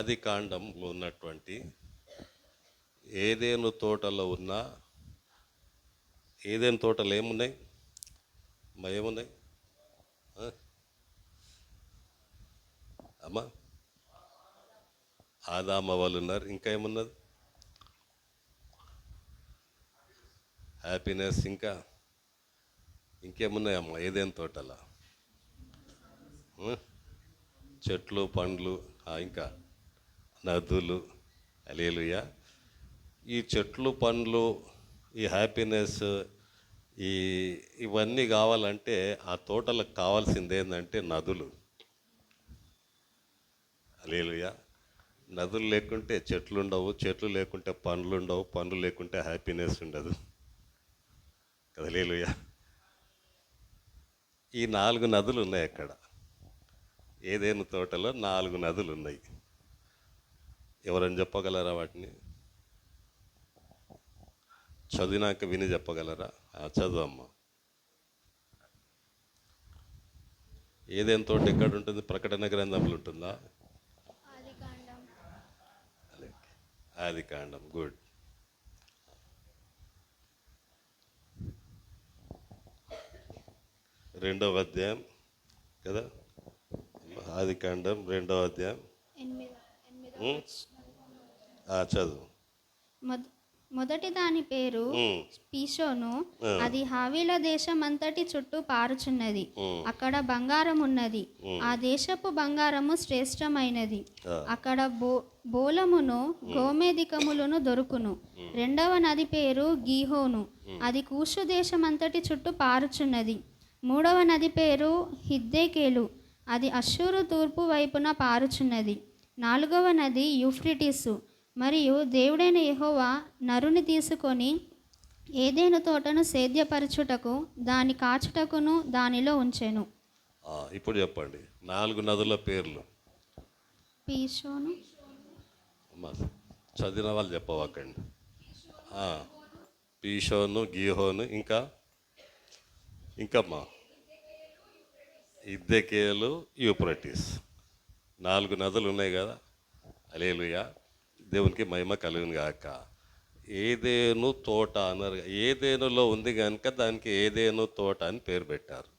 ఆది కాండంలో ఉన్నటువంటి ఏదేను తోటలో ఉన్న ఏదేను తోటలు ఏమున్నాయి? ఏమున్నాయి అమ్మా? ఆదామ వాళ్ళు ఉన్నారు. ఇంకా ఏమున్నది? హ్యాపీనెస్. ఇంకా ఇంకేమున్నాయమ్మా ఏదేను తోటలా? చెట్లు, పండ్లు, ఇంకా నదులు. హల్లెలూయా. ఈ చెట్లు, పండ్లు, ఈ హ్యాపీనెస్, ఇవన్నీ కావాలంటే ఆ తోటలకు కావాల్సింది ఏంటంటే నదులు. హల్లెలూయా. నదులు లేకుంటే చెట్లు ఉండవు, చెట్లు లేకుంటే పండ్లు ఉండవు, పండ్లు లేకుంటే హ్యాపీనెస్ ఉండదు. హల్లెలూయా. ఈ 4 నదులు ఉన్నాయి అక్కడ. ఏదేను తోటలో 4 నదులు ఉన్నాయి. ఎవరైనా చెప్పగలరా వాటిని? చదివినాక విని చెప్పగలరా? చదువు అమ్మ. ఏదేను తోట ఎక్కడ ఉంటుంది? ప్రకటన గ్రంథంలో ఉంటుందా? ఆది కాండం. గుడ్. రెండవ అధ్యాయం కదా? ఆది కాండం 2వ అధ్యాయం. చదువు. మొదటి దాని పేరు పీషోను. అది హావీల దేశం అంతటి చుట్టూ పారుచున్నది. అక్కడ బంగారం ఉన్నది. ఆ దేశపు బంగారము శ్రేష్టమైనది. అక్కడ బోలమును గోమేధికములను దొరుకును. రెండవ నది పేరు గీహోను. అది కూషు దేశం అంతటి చుట్టూ పారుచున్నది. మూడవ నది పేరు హిద్దెకేలు. అది అష్షూరు తూర్పు వైపున పారుచున్నది. నాలుగవ నది యూఫ్రటీసు. మరియు దేవుడైన యెహోవా నరుని తీసుకొని ఏదేను తోటను సేద్యపరచుటకు, దాని కాచుటకును దానిలో ఉంచెను. ఇప్పుడు చెప్పండి 4 నదుల పేర్లు. పీషోను. చదివిన వాళ్ళు చెప్పవకండి. పీషోను, గీహోను, ఇంకమ్మా హిద్దెకేలు, యూఫ్రటీస్. 4 నదులు ఉన్నాయి కదా? హల్లెలూయా. దేవునికి మహిమ కలుగును గాక. ఏదేను తోట అన్నారు. ఏదేనులో ఉంది కనుక దానికి ఏదేను తోట అని పేరు పెట్టారు.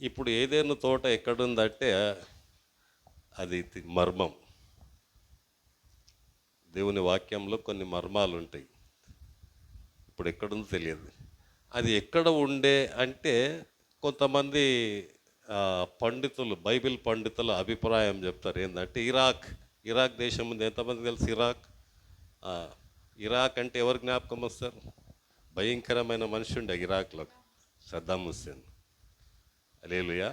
ఇప్పుడు ఏదేను తోట ఎక్కడుందంటే అది మర్మం. దేవుని వాక్యంలో కొన్ని మర్మాలు ఉంటాయి. ఇప్పుడు ఎక్కడుందో తెలియదు. అది ఎక్కడ ఉండే అంటే కొంతమంది పండితులు, బైబిల్ పండితుల అభిప్రాయం చెప్తారు. ఏంటంటే ఇరాక్ దేశం ఉంది. ఎంతమంది తెలుసు ఇరాక్? ఇరాక్ అంటే ఎవరు జ్ఞాపకం వస్తారు? భయంకరమైన మనిషి ఉండే ఇరాక్లో, సద్దాం హుస్సేన్. హల్లెలూయా.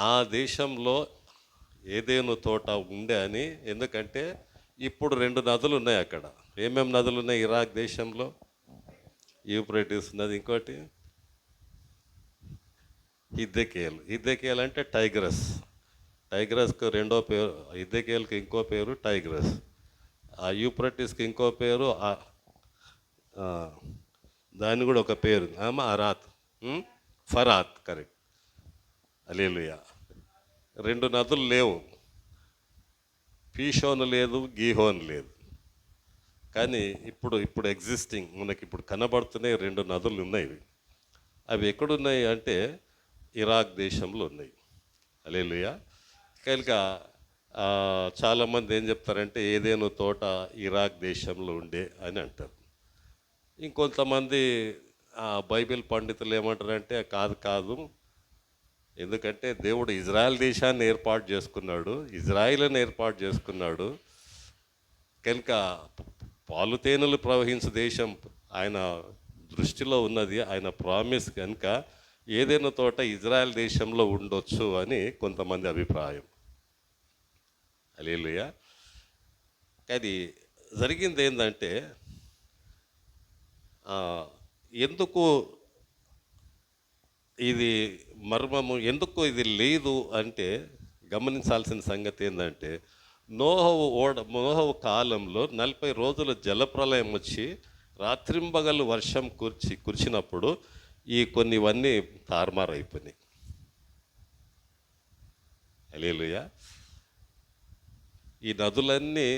ఆ దేశంలో ఏదేను తోట ఉండే అని. ఎందుకంటే ఇప్పుడు 2 నదులు ఉన్నాయి అక్కడ. ఏమేమి నదులు ఉన్నాయి ఇరాక్ దేశంలో? యూఫ్రటీస్ ఉన్నది, ఇంకోటి హిద్దెకేల్ అంటే టైగ్రస్. టైగ్రస్కి 2వ పేరు, హిద్దెకేల్కి ఇంకో పేరు టైగ్రస్. ఆ యూఫ్రటీస్కి ఇంకో పేరు, దాన్ని కూడా ఒక పేరు అరాత్, ఫరాత్. కరెక్ట్. హల్లెలూయా. 2 నదులు లేవు. పీషోను లేదు, గీహోన్ లేదు. కానీ ఇప్పుడు ఎగ్జిస్టింగ్ మనకి ఇప్పుడు కనబడుతున్నాయి 2 నదులు ఉన్నాయి. అవి ఎక్కడున్నాయి అంటే ఇరాక్ దేశంలో ఉన్నాయి. హల్లెలూయా. కనుక చాలామంది ఏం చెప్తారంటే ఏదేను తోట ఇరాక్ దేశంలో ఉండే అని అంటారు. ఇంకొంతమంది బైబిల్ పండితులు ఏమంటారంటే కాదు, ఎందుకంటే దేవుడు ఇజ్రాయెల్ దేశాన్ని ఏర్పాటు చేసుకున్నాడు, ఇజ్రాయిల్ని ఏర్పాటు చేసుకున్నాడు. కనుక పాలుతేనెలు ప్రవహించే దేశం ఆయన దృష్టిలో ఉన్నది, ఆయన ప్రామిస్. కనుక ఏదైనా తోట ఇజ్రాయెల్ దేశంలో ఉండొచ్చు అని కొంతమంది అభిప్రాయం. హల్లెలూయా. అది జరిగింది ఏంటంటే ఎందుకు ఇది మర్మము, ఎందుకు ఇది లేదు అంటే గమనించాల్సిన సంగతి ఏంటంటే నోహవు కాలంలో 40 రోజుల జలప్రలయం వచ్చి రాత్రింబగలు వర్షం కురిచినప్పుడు ఇవన్నీ తారుమారు అయిపోయినాయి. హల్లెలూయా. ఈ నదులన్నీ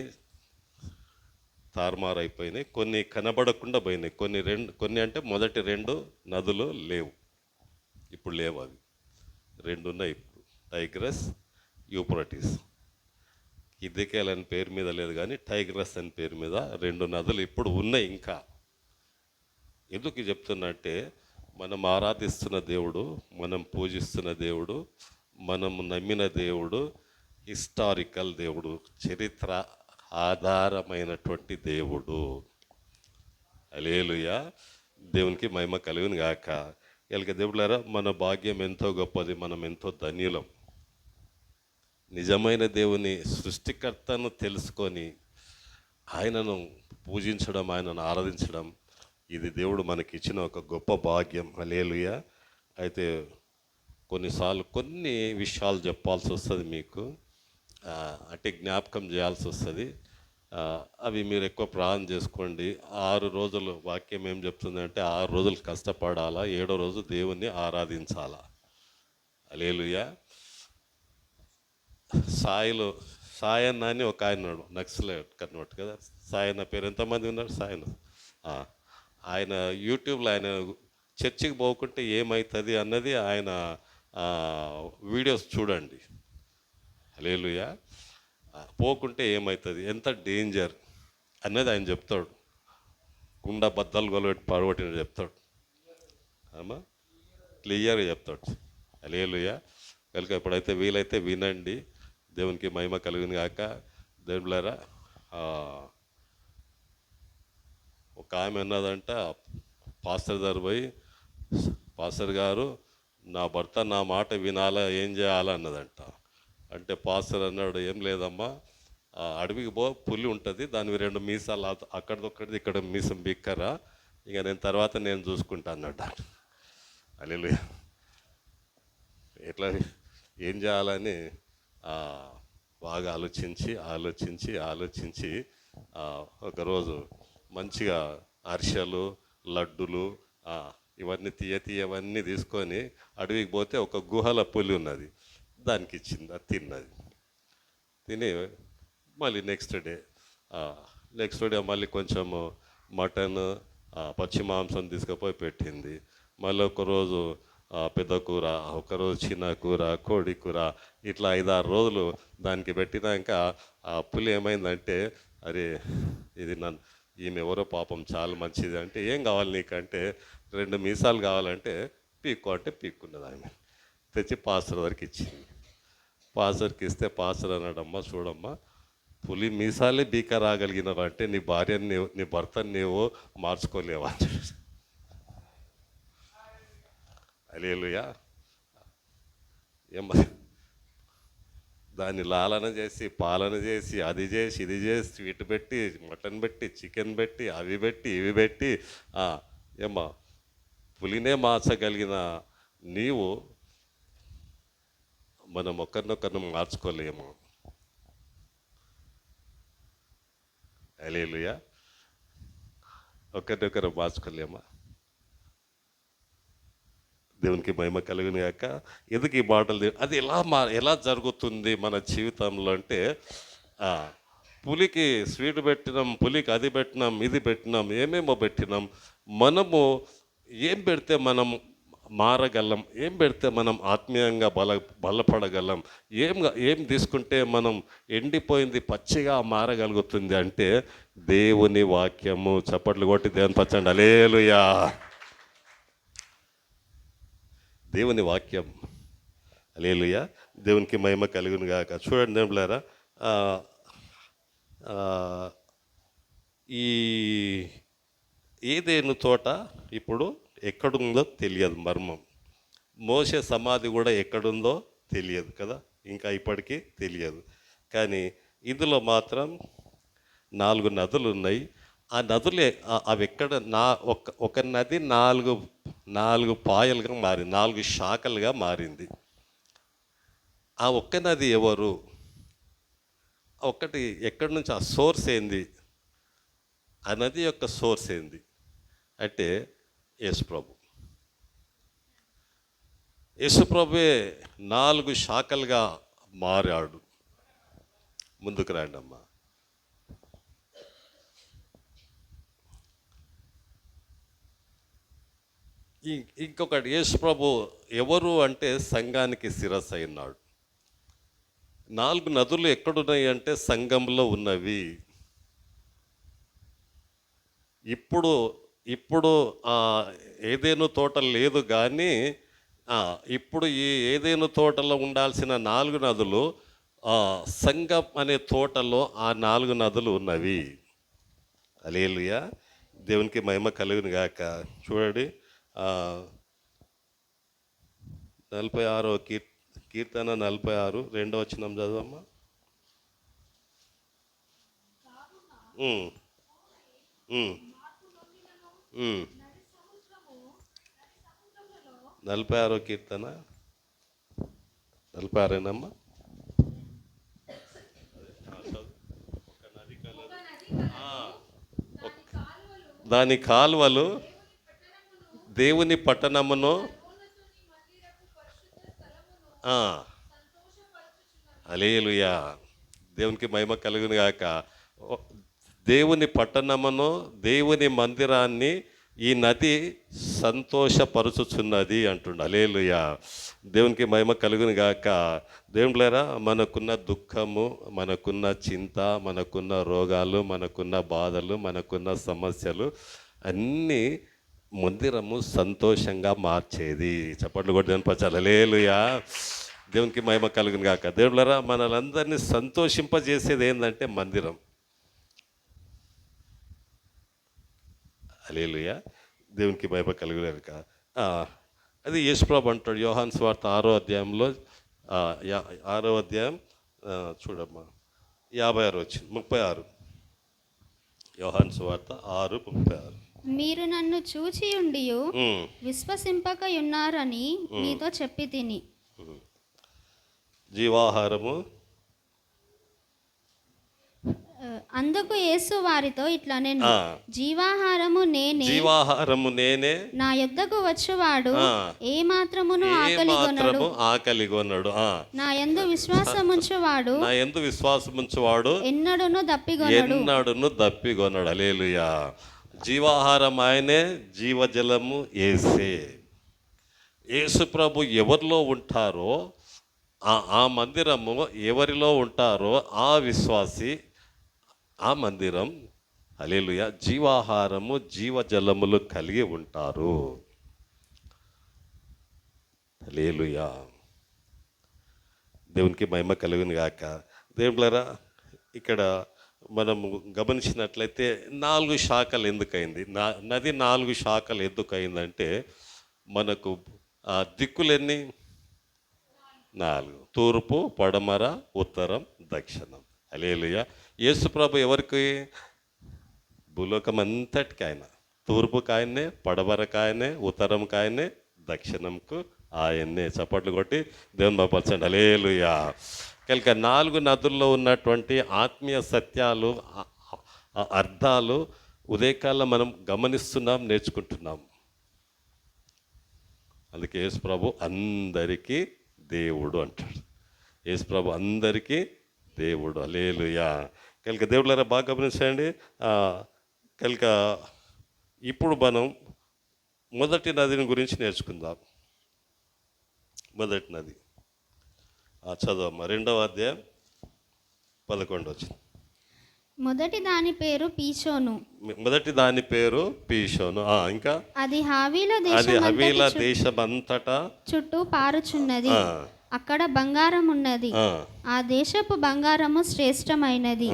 తారుమారైపోయినాయి, కొన్ని కనబడకుండా పోయినాయి, కొన్ని అంటే మొదటి 2 నదులు లేవు, ఇప్పుడు లేవు. అవి 2 ఉన్నాయి ఇప్పుడు, టైగ్రస్, యూప్రటిస్. హిద్దెకేల్ అని పేరు మీద లేదు కానీ టైగ్రస్ అని పేరు మీద 2 నదులు ఇప్పుడు ఉన్నాయి. ఇంకా ఎందుకు చెప్తున్నా అంటే, మనం ఆరాధిస్తున్న దేవుడు, మనం పూజిస్తున్న దేవుడు, మనం నమ్మిన దేవుడు హిస్టారికల్ దేవుడు, చరిత్ర ఆధారమైనటువంటి దేవుడు. హల్లెలూయా, దేవునికి మహిమ కలుగును గాక. ఎలక దేవుళ్ళారా, మన భాగ్యం ఎంతో గొప్పది, మనం ఎంతో ధన్యులం. నిజమైన దేవుని సృష్టికర్తను తెలుసుకొని ఆయనను పూజించడం, ఆయనను ఆరాధించడం, ఇది దేవుడు మనకి ఇచ్చిన ఒక గొప్ప భాగ్యం. హల్లెలూయా. అయితే కొన్నిసార్లు కొన్ని విషయాలు చెప్పాల్సి వస్తుంది మీకు, అంటే జ్ఞాపకం చేయాల్సి వస్తుంది. అవి మీరు ఎక్కువ ప్రార్థన చేసుకోండి. 6 రోజులు వాక్యం ఏం చెప్తుందంటే 6 రోజులు కష్టపడాలా, 7వ రోజు దేవుణ్ణి ఆరాధించాలా. హల్లెలూయా. సాయన్న అని ఒక ఆయన ఉన్నాడు, నక్సలైట్ కన్వర్ట్ కదా. సాయన్న పేరు ఎంతమంది ఉన్నారు? సాయన్న. ఆయన యూట్యూబ్లో ఆయన చర్చికి పోకుంటే ఏమవుతుంది అన్నది ఆయన వీడియోస్ చూడండి. హల్లెలూయా. పోకుంటే ఏమవుతుంది, ఎంత డేంజర్ అన్నది ఆయన చెప్తాడు. కుండ బద్దలు గొలబెట్టి పడగొట్టిన చెప్తాడు. అమ్మా, క్లియర్గా చెప్తాడు. హల్లెలూయా. కనుక ఎప్పుడైతే వీలైతే వినండి. దేవునికి మహిమ కలుగును గాక. దేవులారా, ఒక ఆమె అన్నదంట, పాస్టర్ గారు పోయి, పాస్టర్ గారు నా భర్త నా మాట వినాలా, ఏం చేయాలా అన్నదంట. అంటే పాస్టర్ అన్నాడు, ఏం లేదమ్మా, అడవికి పో, పులి ఉంటుంది, దానికి 2 మీసాలు అక్కడిదొక్కడిది ఇక్కడ మీసం బిక్కరా, ఇక తర్వాత నేను చూసుకుంటా అన్నట్టు. హల్లెలూయా. ఎట్లా ఏం చేయాలని బాగా ఆలోచించి ఒకరోజు మంచిగా అరిసెలు, లడ్డులు, ఇవన్నీ తీయవన్నీ తీసుకొని అడవికి పోతే ఒక గుహల పులి ఉన్నది, దానికి ఇచ్చింది, అది తిన్నది. తిని మళ్ళీ నెక్స్ట్ డే మళ్ళీ కొంచెము మటన్, పచ్చి మాంసం తీసుకుపోయి పెట్టింది. మళ్ళీ ఒకరోజు పెద్ద కూర, ఒకరోజు చిన్న కూర, కోడి కూర, ఇట్లా 5-6 రోజులు దానికి పెట్టినాక ఆ పులి ఏమైందంటే, అరే ఇది ఈమె ఎవరో పాపం చాలా మంచిది అంటే, ఏం కావాలి నీకంటే 2 మీసాలు కావాలంటే పీక్కు అంటే పీక్కున్నది. ఆమె తెచ్చి పాస్టర్ వరకు ఇచ్చింది. పాస్టర్కి ఇస్తే పాస్టర్ అన్నాడమ్మా, చూడమ్మా, పులి మీసాలే బీక రాగలిగినవు అంటే నీ భార్యని, నీ భర్తని నీవు మార్చుకోలేవా? హల్లెలూయా. ఏమ్మా, దాన్ని లాలన చేసి, పాలన చేసి, అది చేసి, ఇది చేసి, స్వీట్ పెట్టి, మటన్ పెట్టి, చికెన్ పెట్టి, అవి పెట్టి, ఇవి పెట్టి, ఏమ్మా, పులినే మార్చగలిగిన నీవు మనం ఒకరినొకరిని మార్చుకోలేము. హల్లెలూయా. ఒకరినొకరు మార్చుకోలేమా? దేవునికి మహిమ కలుగును గాక. ఎందుకు ఈ మాటలు? అది ఎలా జరుగుతుంది మన జీవితంలో అంటే, పులికి స్వీట్ పెట్టినాం, పులికి అది పెట్టినాం, ఇది పెట్టినాం, ఏమేమో పెట్టినాం. మనము ఏం పెడితే మనం మారగలం, ఏం పెడితే మనం ఆత్మీయంగా బలపడగలం, ఏం తీసుకుంటే మనం ఎండిపోయింది పచ్చిగా మారగలుగుతుంది అంటే దేవుని వాక్యము. చప్పట్లు కొట్టి దేవుని పచ్చండి. హల్లెలూయా. దేవుని వాక్యం. హల్లెలూయా. దేవునికి మహిమ కలుగును గాక. చూడండి దేవులారా, ఈ ఏదేను తోట ఇప్పుడు ఎక్కడుందో తెలియదు, మర్మం. మోషే సమాధి కూడా ఎక్కడుందో తెలియదు కదా, ఇంకా ఇప్పటికీ తెలియదు. కానీ ఇందులో మాత్రం 4 నదులు ఉన్నాయి. ఆ నదులే అవి ఎక్కడ, ఒక నది 4 పాయలుగా మారింది, 4 శాఖలుగా మారింది. ఆ ఒక్క నది ఎవరు? ఒక్కటి ఎక్కడి నుంచి, ఆ సోర్స్ ఏంది? ఆ నది యొక్క సోర్స్ ఏంది అంటే యేసుప్రభు. యేసుప్రభువే 4 శాఖలుగా మారాడు. ముందుకు రండి అమ్మా. ఇంకొకటి, యేసు ప్రభు ఎవరు అంటే సంఘానికి శిరస్సు అయినాడు. 4 నదులు ఎక్కడున్నాయి అంటే సంఘంలో ఉన్నవి. ఇప్పుడు ఇప్పుడు ఏదేను తోట లేదు కానీ ఇప్పుడు ఈ ఏదేను తోటలో ఉండాల్సిన 4 నదులు సంఘం అనే తోటలో ఆ 4 నదులు ఉన్నవి. హల్లెలూయా, దేవునికి మహిమ కలుగును గాక. చూడండి 46వ కీర్తన 46 2వ వచనం చదవమ్మా. ఉమ్, ఉమ్, ఉమ్. 46వ కీర్తన 46ఏనమ్మా. దాని కాలువలు దేవుని పట్టణమును హల్లెలూయా, దేవునికి మహిమ కలుగును గాక. దేవుని పట్టణమును, దేవుని మందిరాన్ని ఈ నది సంతోషపరుచుచున్నది అంటుండ. హల్లెలూయా, దేవునికి మహిమ కలుగును గాక. దేవుళ్ళారా, మనకున్న దుఃఖము, మనకున్న చింత, మనకున్న రోగాలు, మనకున్న బాధలు, మనకున్న సమస్యలు అన్నీ మందిరము సంతోషంగా మార్చేది. చప్పట్లు కొట్టి అనిపించాలి. హల్లెలూయా, దేవునికి మహిమ కలుగును గాక. దేవుళ్ళారా, మనలందరినీ సంతోషింపజేసేది ఏంటంటే మందిరం. హల్లెలూయా, దేవునికి మహిమ కలుగును గాక. అది యేసుప్రభు అంటాడు యోహాను సువార్త 6వ అధ్యాయంలో 6వ అధ్యాయం చూడమ్మా 56 వచ్చింది 36. యోహాను సువార్త 6:36. మీరు నన్ను చూచి ఉండియు విశ్వసింపక ఉన్నారని మీతో చెప్పి తిని. జీవాహారము. అందుకు యేసు వారితో ఇట్లా నేను జీవాహారము నేనే, నా యొద్దకు వచ్చువాడు ఏ మాత్రమును ఆకలిగొనడు, నా యందు విశ్వాసముంచువాడు ఎన్నడును దప్పిగొనడు. హల్లెలూయా, జీవాహారం ఆయనే, జీవజలము యేసే. యేసు ప్రభు ఎవరిలో ఉంటారో ఆ మందిరము, ఎవరిలో ఉంటారో ఆ విశ్వాసి ఆ మందిరం. హల్లెలూయా, జీవాహారము, జీవజలములు కలిగి ఉంటారు. హల్లెలూయా, దేవునికి మహిమ కలుగును గాక. దేవుళ్ళారా, ఇక్కడ మనము గమనించినట్లయితే 4 శాఖలు ఎందుకైంది, నది 4 శాఖలు ఎందుకైందంటే మనకు దిక్కులెన్ని 4: తూర్పు, పడమర, ఉత్తరం, దక్షిణం. హల్లెలూయా, యేసు ప్రభు ఎవరికి? భూలోకం అంతటికి ఆయన. తూర్పుకి ఆయన్నే, పడమరకు ఆయనే, ఉత్తరంకి ఆయనే, దక్షిణంకు ఆయన్నే. చప్పట్లు కొట్టి దేవుని బలపరచండి. హల్లెలూయా. కనుక 4 నదుల్లో ఉన్నటువంటి ఆత్మీయ సత్యాలు, అర్థాలు ఉదయకాలం మనం గమనిస్తున్నాం, నేర్చుకుంటున్నాం. అందుకే యేసు ప్రభు అందరికీ దేవుడు అంటాడు. యేసు ప్రభు అందరికీ దేవుడు. హల్లెలూయా. కనుక దేవుళ్ళారా బాగా గమనించండి. కనుక ఇప్పుడు మనం మొదటి నదిని గురించి నేర్చుకుందాం. మొదటి నది చదవమ్మా 2వ అధ్యాయం 11 వచ్చింది. మొదటి దాని పేరు పీషోను. ఇంకా అది హవీల దేశమంతటా చుట్టూ పారుచున్నది. అక్కడ బంగారం ఉన్నది. ఆ దేశపు బంగారము శ్రేష్టమైనది.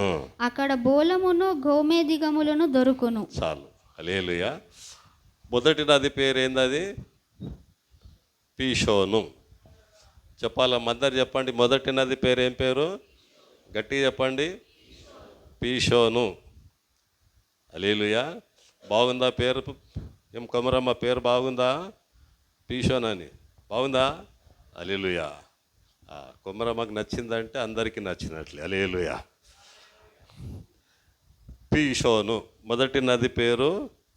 అక్కడ బోలమును గోమేదిగములను దొరుకును. చాలు. హల్లెలూయా. మొదటి నది పేరు ఏందది? పీషోను. చెప్పాలమ్మా, అందరు చెప్పండి. మొదటి నది పేరు ఏం పేరు? గట్టిగా చెప్పండి. పీషోను. హల్లెలూయా. బాగుందా పేరు? ఏం కొమరమ్మ, పేరు బాగుందా? పీషోన్ అని బాగుందా? హల్లెలూయా. కొమరమ్మకు నచ్చిందంటే అందరికీ నచ్చినట్లే. హల్లెలూయా. పీషోను, మొదటి నది పేరు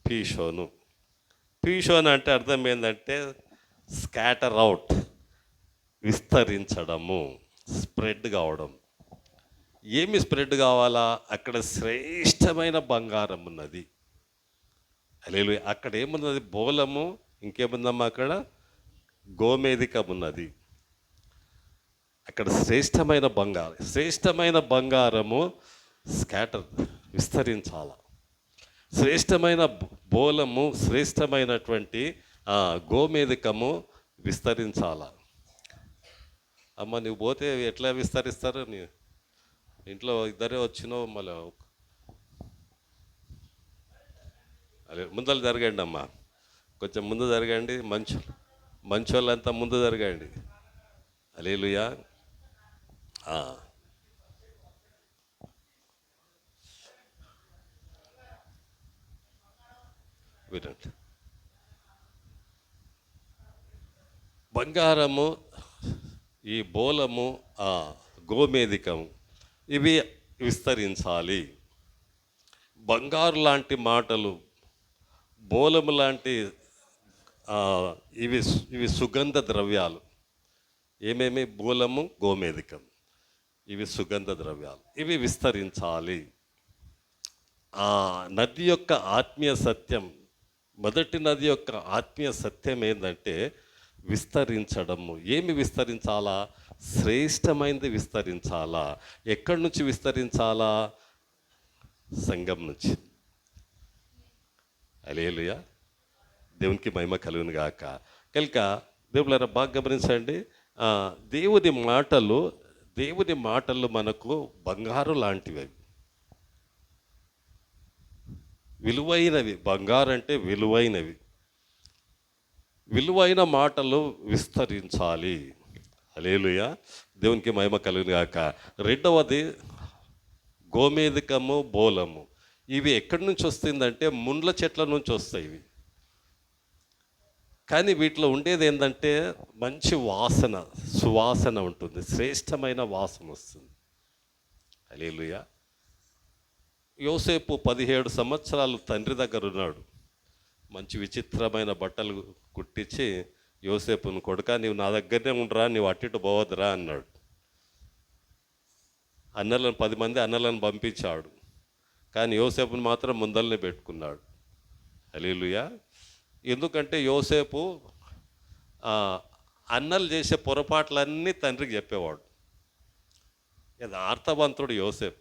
పీషోను. పీషోన్ అంటే అర్థం ఏంటంటే స్కాటర్ అవుట్, విస్తరించడము, స్ప్రెడ్ కావడం. ఏమి స్ప్రెడ్ కావాలా? అక్కడ శ్రేష్టమైన బంగారం ఉన్నది. హల్లెలూయా. అక్కడ ఏమున్నది? బోలము, ఇంకేముందమ్మా అక్కడ? గోమేధికం ఉన్నది. అక్కడ శ్రేష్టమైన బంగారము స్కాటర్, విస్తరించాల. శ్రేష్టమైన బోలము, శ్రేష్టమైనటువంటి గోమేధికము విస్తరించాల. అమ్మ నువ్వు పోతే ఎట్లా విస్తరిస్తారు? నీ ఇంట్లో ఇద్దరే వచ్చినావు, మళ్ళీ అదే ముందర జరగండి అమ్మా, కొంచెం ముందు జరగండి. మంచోళ్ళంతా ముందు జరగండి. హల్లెలూయా. వినండి. బంగారము, ఈ బోలము, గోమేధికము ఇవి విస్తరించాలి. బంగారు లాంటి మాటలు, బోలము లాంటి ఇవి ఇవి సుగంధ ద్రవ్యాలు. ఏమేమి? బోలము, గోమేధికం, ఇవి సుగంధ ద్రవ్యాలు. ఇవి విస్తరించాలి. నది యొక్క ఆత్మీయ సత్యం, మొదటి నది యొక్క ఆత్మీయ సత్యం ఏంటంటే విస్తరించడము. ఏమి విస్తరించాలా? శ్రేష్టమైనది విస్తరించాలా. ఎక్కడి నుంచి విస్తరించాలా? సంఘం నుంచి. హల్లెలూయా. దేవునికి మహిమ కలుగును గాక. కనుక దేవులారా బాగా గమనించండి. దేవుని మాటలు మనకు బంగారు లాంటివి, విలువైనవి. బంగారు అంటే విలువైనవి. విలువైన మాటలు విస్తరించాలి. హల్లెలూయా. దేవునికి మహిమ కలుగును గాక. రెండవది గోమేధికము, బోలము. ఇవి ఎక్కడి నుంచి వస్తుందంటే ముండ్ల చెట్ల నుంచి వస్తాయి ఇవి. కానీ వీటిలో ఉండేది ఏంటంటే మంచి వాసన, సువాసన ఉంటుంది, శ్రేష్టమైన వాసన వస్తుంది. హల్లెలూయా. యోసేపు 17 సంవత్సరాలు తండ్రి దగ్గర ఉన్నాడు. మంచి విచిత్రమైన బట్టలు కుట్టించి యోసేపును, కొడుకా నీవు నా దగ్గరనే ఉండరా, నీవు అట్టిటు పోవద్దురా అన్నాడు. 10 మంది అన్నలను పంపించాడు, కానీ యోసేపును మాత్రం ముందల్నే పెట్టుకున్నాడు. హల్లెలూయా. ఎందుకంటే యోసేపు అన్నలు చేసే పొరపాట్లన్నీ తండ్రికి చెప్పేవాడు. యథార్థవంతుడు యోసేపు.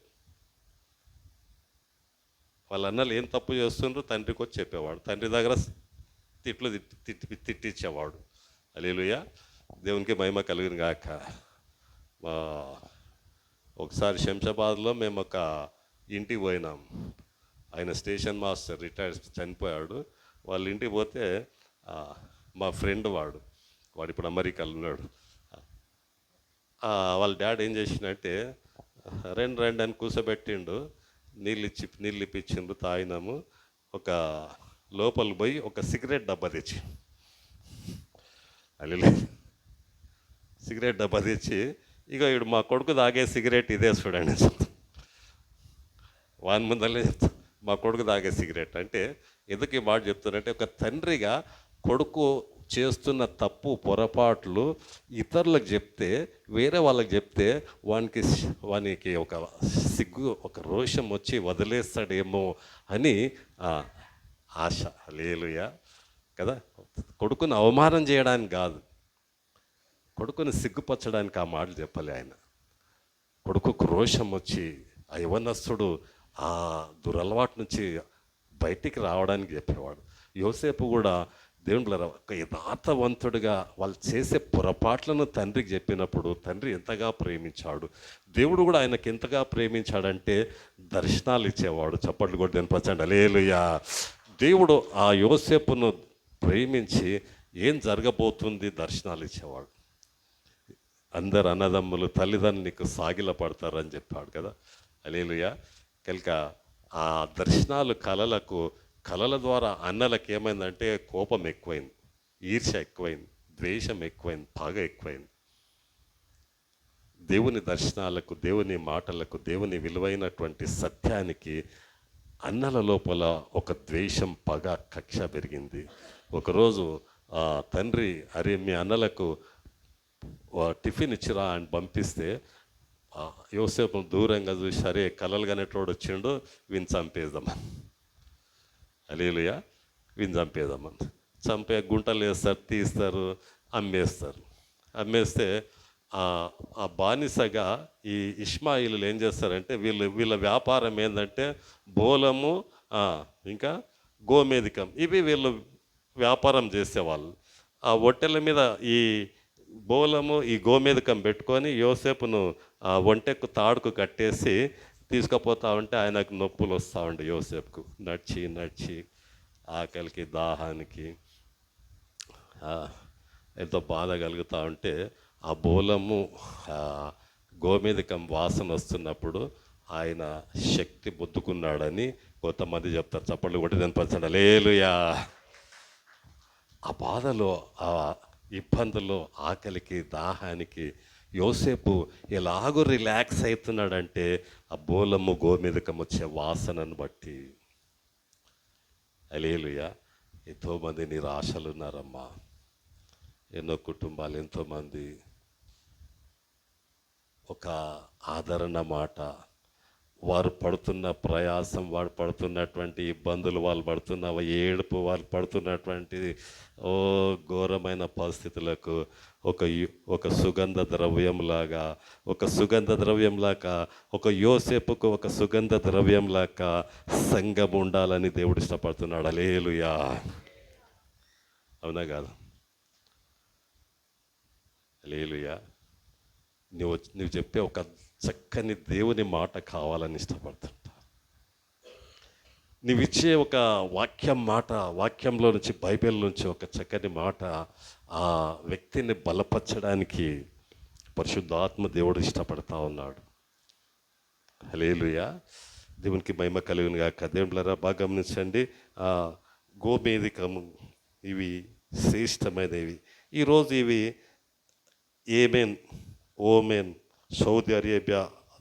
వాళ్ళ అన్నలు ఏం తప్పు చేస్తుండ్రో తండ్రికి వచ్చి చెప్పేవాడు. తండ్రి దగ్గర తిట్టించేవాడు. హల్లెలూయా. దేవునికి మహిమ కలుగును గాక. ఒకసారి శంషాబాద్లో మేము ఒక ఇంటికి పోయినాం. ఆయన స్టేషన్ మాస్టర్, రిటైర్డ్, చనిపోయాడు. వాళ్ళ ఇంటికి పోతే మా ఫ్రెండ్ వాడు ఇప్పుడు అమెరికాలో ఉన్నాడు. వాళ్ళ డాడ్ ఏం చేసినట్టే రెండు అని కూర్చోబెట్టిండు. నీళ్ళు ఇప్పించిండు, తాగినాము. ఒక లోపలికి పోయి ఒక సిగరెట్ డబ్బా తెచ్చి, అల్లి సిగరెట్ డబ్బా తెచ్చి, ఇక ఇడు మా కొడుకు తాగే సిగరెట్ ఇదే చూడండి. వాని ముందరనే చెప్తా, మా కొడుకు తాగే సిగరెట్ అంటే. ఎందుకు ఈ మాట చెప్తానంటే, ఒక తండ్రిగా కొడుకు చేస్తున్న పొరపాట్లు ఇతరులకు చెప్తే, వేరే వాళ్ళకి చెప్తే వానికి ఒక సిగ్గు, ఒక రోషం వచ్చి వదిలేస్తాడేమో అని ఆశ. హల్లెలూయా కదా. కొడుకుని అవమానం చేయడానికి కాదు, కొడుకుని సిగ్గుపరచడానికి ఆ మాటలు చెప్పలే ఆయన. కొడుకుకు రోషం వచ్చి ఆ యవనస్తుడు ఆ దురలవాటు నుంచి బయటికి రావడానికి చెప్పేవాడు. యోసేపు కూడా దేవుళ్ళ ఒక యథార్థవంతుడిగా వాళ్ళు చేసే పొరపాట్లను తండ్రికి చెప్పినప్పుడు తండ్రి ఎంతగా ప్రేమించాడు. దేవుడు కూడా ఆయనకి ఎంతగా ప్రేమించాడంటే దర్శనాలు ఇచ్చేవాడు. చప్పట్లు కొట్టి వినిపించండి. హల్లెలూయా. దేవుడు ఆ యోసేపును ప్రేమించి ఏం జరగబోతుంది దర్శనాలు ఇచ్చేవాడు. అందరు అన్నదమ్ములు, తల్లిదండ్రులు నీకు సాగిల పడతారని చెప్పాడు కదా. హల్లెలూయా. కనుక ఆ దర్శనాలు, కళల ద్వారా అన్నలకు ఏమైందంటే కోపం ఎక్కువైంది, ఈర్ష్య ఎక్కువైంది, ద్వేషం ఎక్కువైంది, పగ ఎక్కువైంది. దేవుని దర్శనాలకు, దేవుని మాటలకు, దేవుని విలువైనటువంటి సత్యానికి అన్నల లోపల ఒక ద్వేషం, పగ, కక్ష పెరిగింది. ఒకరోజు తండ్రి, అరే మీ అన్నలకు టిఫిన్ ఇచ్చిరా అని పంపిస్తే యోసేపు దూరంగా చూసి సరే కలలు కనేటోడు వచ్చిండు, వీని చంపేద్దామని. హల్లెలూయా. వీని చంపేద్దామని చంపే గుంటలు వేస్తారు, తీస్తారు, అమ్మేస్తారు. అమ్మేస్తే ఆ ఆ బానిసగా ఈ ఇష్మాయిలు ఏం చేస్తారంటే వీళ్ళ వ్యాపారం ఏంటంటే బోలము, ఇంకా గోమేధికం, ఇవి వీళ్ళు వ్యాపారం చేసేవాళ్ళు. ఆ ఒట్టెల మీద ఈ బోలము ఈ గోమేధికం పెట్టుకొని యోసేపును ఆ ఒంటెకు తాడుకు కట్టేసి తీసుకుపోతా ఉంటే ఆయనకు నొప్పులు వస్తూ ఉండే యోసేపుకు, నడిచి నడిచి ఆకలికి దాహానికి ఎంతో బాధ కలుగుతూ ఉంటే ఆ బోలము గోమేధికం వాసన వస్తున్నప్పుడు ఆయన శక్తి బొద్దుకున్నాడని కొంతమంది చెప్తారు. చప్పట్లు కొట్టి కనపరచండి హల్లెలూయా. ఆ బాధలో, ఆ ఇబ్బందుల్లో, ఆకలికి దాహానికి యోసేపు ఎలాగో రిలాక్స్ అవుతున్నాడంటే ఆ బోలము గోమేధికం వచ్చే వాసనను బట్టి. హల్లెలూయా. ఎంతోమంది నిరాశలు ఉన్నారమ్మా. ఎన్నో కుటుంబాలు, ఎంతోమంది ఒక ఆదరణ మాట, వారు పడుతున్న ప్రయాసం, వారు పడుతున్నటువంటి ఇబ్బందులు, వాళ్ళు పడుతున్న ఏడుపు, వాళ్ళు పడుతున్నటువంటి ఘోరమైన పరిస్థితులకు ఒక సుగంధ ద్రవ్యంలాగా, ఒక యోసేపుకు ఒక సుగంధ ద్రవ్యంలాగా సంఘం ఉండాలని దేవుడు ఇష్టపడుతున్నాడు. హల్లెలూయా. అవునా కాదు? హల్లెలూయా. నువ్వు చెప్పే ఒక చక్కని దేవుని మాట కావాలని ఇష్టపడుతుంటా. నువ్విచ్చే ఒక వాక్యంలో నుంచి, బైబిల్ నుంచి ఒక చక్కని మాట ఆ వ్యక్తిని బలపరచడానికి పరిశుద్ధాత్మ దేవుడు ఇష్టపడతా ఉన్నాడు. హల్లెలూయా. దేవునికి మహిమ కలుగును గాక. దేవుళ్ళారా బాగా గమనించండి. గోమేధికము ఇవి శ్రేష్టమైనవి. ఈరోజు ఇవి ఏమేన్, ఓమెన్, సౌదీ అరేబియా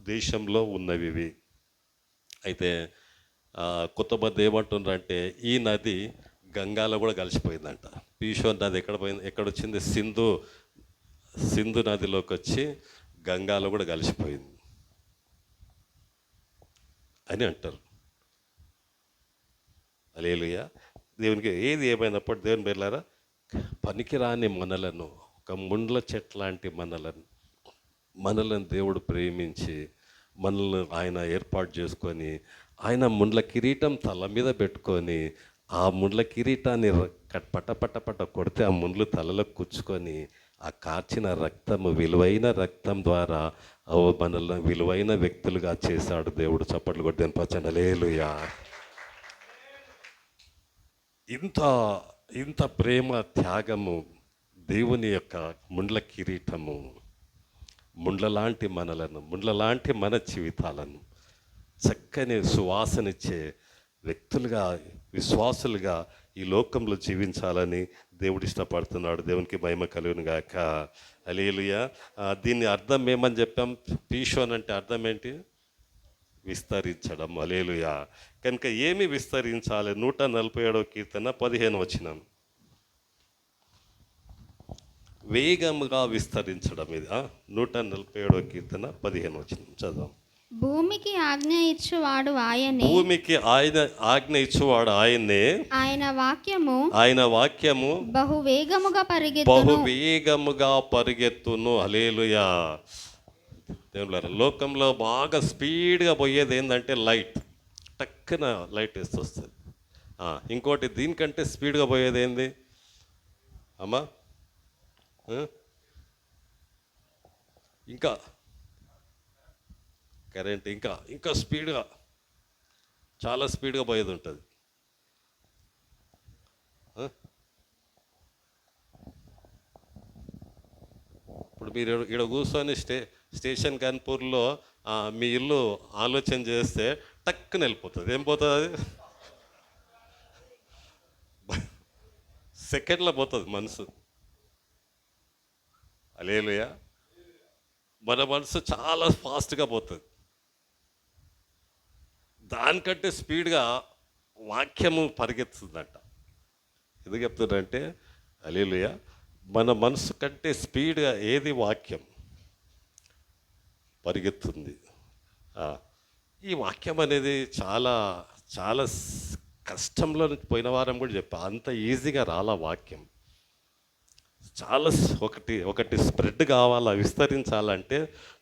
దేశంలో ఉన్నవి ఇవి. అయితే కొంతమంది ఏమంటున్నారంటే ఈ నది గంగాలో కూడా కలిసిపోయిందంట. పీషోర్ నది ఎక్కడొచ్చింది? సింధు నదిలోకి వచ్చి గంగాలో కూడా కలిసిపోయింది అని అంటారు. హల్లెలూయా. దేవునికి ఏది ఏమైనప్పుడు దేవుని బిడ్డలారా, పనికిరాని మనలను, ఒక ముండ్ల చెట్లాంటి మనలను దేవుడు ప్రేమించి మనల్ని ఆయన ఏర్పాటు చేసుకొని, ఆయన ముండ్ల కిరీటం తల మీద పెట్టుకొని, ఆ ముండ్ల కిరీటాన్ని పట్ట కొడితే ఆ ముండ్లు తలలో కూర్చుకొని, ఆ కార్చిన రక్తము, విలువైన రక్తం ద్వారా మనల్ని విలువైన వ్యక్తులుగా చేశాడు దేవుడు. చప్పట్లు కొట్టి కనపరచండి హల్లెలూయా. ఇంత ప్రేమ, త్యాగము, దేవుని యొక్క ముండ్ల కిరీటము, ముండ్లలాంటి మన జీవితాలను చక్కని సువాసనిచ్చే వ్యక్తులుగా, విశ్వాసులుగా ఈ లోకంలో జీవించాలని దేవుడు ఇష్టపడుతున్నాడు. దేవునికి మహిమ కలుగును గాక. హల్లెలూయా. దీన్ని అర్థం ఏమని చెప్పాం? పీషోన్ అంటే అర్థం ఏంటి? విస్తరించడం. హల్లెలూయా. కనుక ఏమి విస్తరించాలి? 147వ కీర్తన 15 వచనం. వేగముగా విస్తరించడం. ఇది 147వ కీర్తన 15 వచనం చదువు. భూమికి ఆజ్ఞ ఇచ్చువాడు ఆయనే, ఆజ్ఞ ఇచ్చువాడు ఆయనే, ఆయన వాక్యము బహువేగముగా పరిగెత్తును. హల్లెలూయా. దేవులారా, లోకంలో బాగా స్పీడ్గా పోయేది ఏంటంటే లైట్, టక్కున లైట్ వేస్తూ వస్తుంది. ఇంకోటి దీనికంటే స్పీడ్గా పోయేది ఏంది అమ్మా? ఇంకా కరెంట్, ఇంకా స్పీడ్గా, చాలా స్పీడ్గా పోయేది ఉంటుంది. ఇప్పుడు మీరు ఇక్కడ కూర్చొని స్టేషన్ కాన్పూర్లో మీ ఇల్లు ఆలోచన చేస్తే టక్కున వెళ్ళిపోతుంది. ఏం పోతుంది? అది సెకండ్లో పోతుంది మనసు. హల్లెలూయా. మన మనసు చాలా ఫాస్ట్గా పోతుంది. దానికంటే స్పీడ్గా వాక్యము పరిగెత్తుందంట. ఎందుకు చెప్తున్నారంటే, హల్లెలూయా, మన మనసు కంటే స్పీడ్గా ఏది? వాక్యం. పరిగెత్తుంది. ఆ, ఈ వాక్యం అనేది చాలా చాలా కష్టంలో నుంచి పోయిన వారం కూడా చెప్పా, అంత ఈజీగా రాలా వాక్యం. చాలా ఒకటి ఒకటి స్ప్రెడ్ కావాలా, విస్తరించాలంటే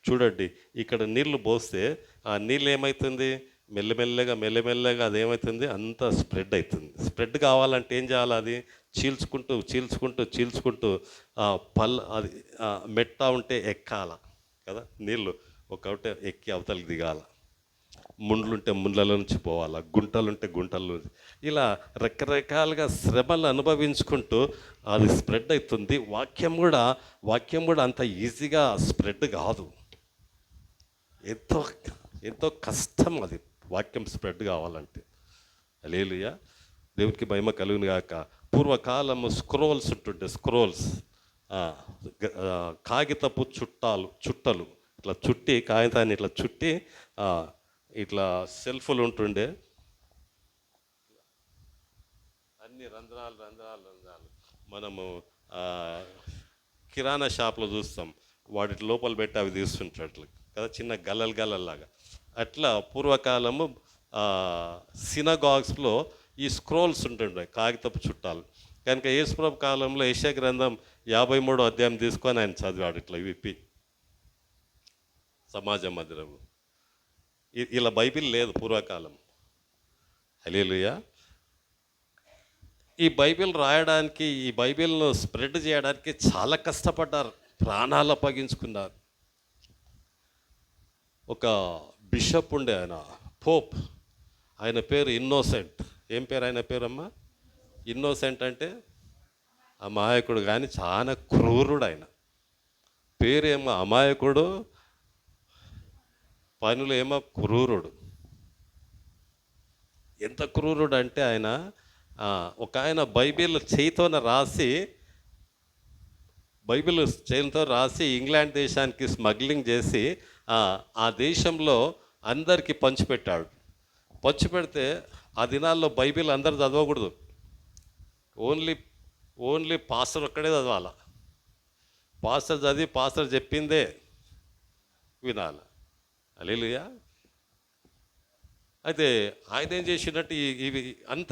చూడండి, ఇక్కడ నీళ్లు పోస్తే ఆ నీళ్ళు ఏమవుతుంది, మెల్లమెల్లగా మెల్లమెల్లగా అదేమవుతుంది, అంతా స్ప్రెడ్ అవుతుంది. స్ప్రెడ్ కావాలంటే ఏం చేయాలి, అది చీల్చుకుంటూ చీల్చుకుంటూ చీల్చుకుంటూ అది మెట్ట ఉంటే ఎక్కాల కదా, నీళ్ళు ఒకటే ఎక్కి అవతలకి దిగాల, ముండ్లుంటే ముండ్ల నుంచి పోవాలా, గుంటలుంటే గుంటల నుంచి, ఇలా రకరకాలుగా శ్రమలు అనుభవించుకుంటూ అది స్ప్రెడ్ అవుతుంది. వాక్యం కూడా అంత ఈజీగా స్ప్రెడ్ కాదు. ఎంతో ఎంతో కష్టం అది వాక్యం స్ప్రెడ్ కావాలంటే. హల్లెలూయా, దేవునికి మహిమ కలుగును గాక. పూర్వకాలము స్క్రోల్స్ ఉంటుండే, స్క్రోల్స్, కాగితపు చుట్టలు ఇట్లా చుట్టి, కాగితాన్ని ఇట్లా చుట్టి ఇట్లా సెల్ఫ్లు ఉంటుండే, అన్ని రంధ్రాలు రంధ్రాలు రంధ్రాలు. మనము కిరాణా షాప్లో చూస్తాం, వాటి లోపల పెట్టి అవి తీస్తుంటారు కదా, చిన్న గల్లల్లాగా. అట్లా పూర్వకాలము సినగాగ్స్లో ఈ స్క్రోల్స్ ఉంటుండే, కాగితపు చుట్టాలు. కనుక యేసుప్రభు కాలంలో యెషయా గ్రంథం 53వ అధ్యాయం తీసుకొని ఆయన చదివాడు ఇట్లా విప్పి సమాజ మందిరం. ఇలా బైబిల్ లేదు పూర్వకాలం. హల్లెలూయా. ఈ బైబిల్ రాయడానికి, ఈ బైబిల్ను స్ప్రెడ్ చేయడానికి చాలా కష్టపడ్డారు, ప్రాణాలు అప్పగించుకున్నారు. ఒక బిషప్ ఉండే, ఆయన పోప్, ఆయన పేరు ఇన్నోసెంట్. ఏం పేరు ఆయన పేరమ్మా? ఇన్నోసెంట్ అంటే అమాయకుడు, కానీ చాలా క్రూరుడు. ఆయన పేరేమో అమాయకుడు, పనులు ఏమో క్రూరుడు. ఎంత క్రూరుడు అంటే ఆయన ఒక ఆయన బైబిల్ చేతితో రాసి ఇంగ్లాండ్ దేశానికి స్మగ్లింగ్ చేసి ఆ దేశంలో అందరికీ పంచిపెట్టాడు. పంచిపెడితే ఆ దినాల్లో బైబిల్ అందరు చదవకూడదు, ఓన్లీ పాస్టర్ ఒక్కడే చదవాలి. పాస్టర్ చదివి పాస్టర్ చెప్పిందే వినాలి. హల్లెలూయా. అయితే ఆయన ఏం చేసిందంటే ఇవి అంత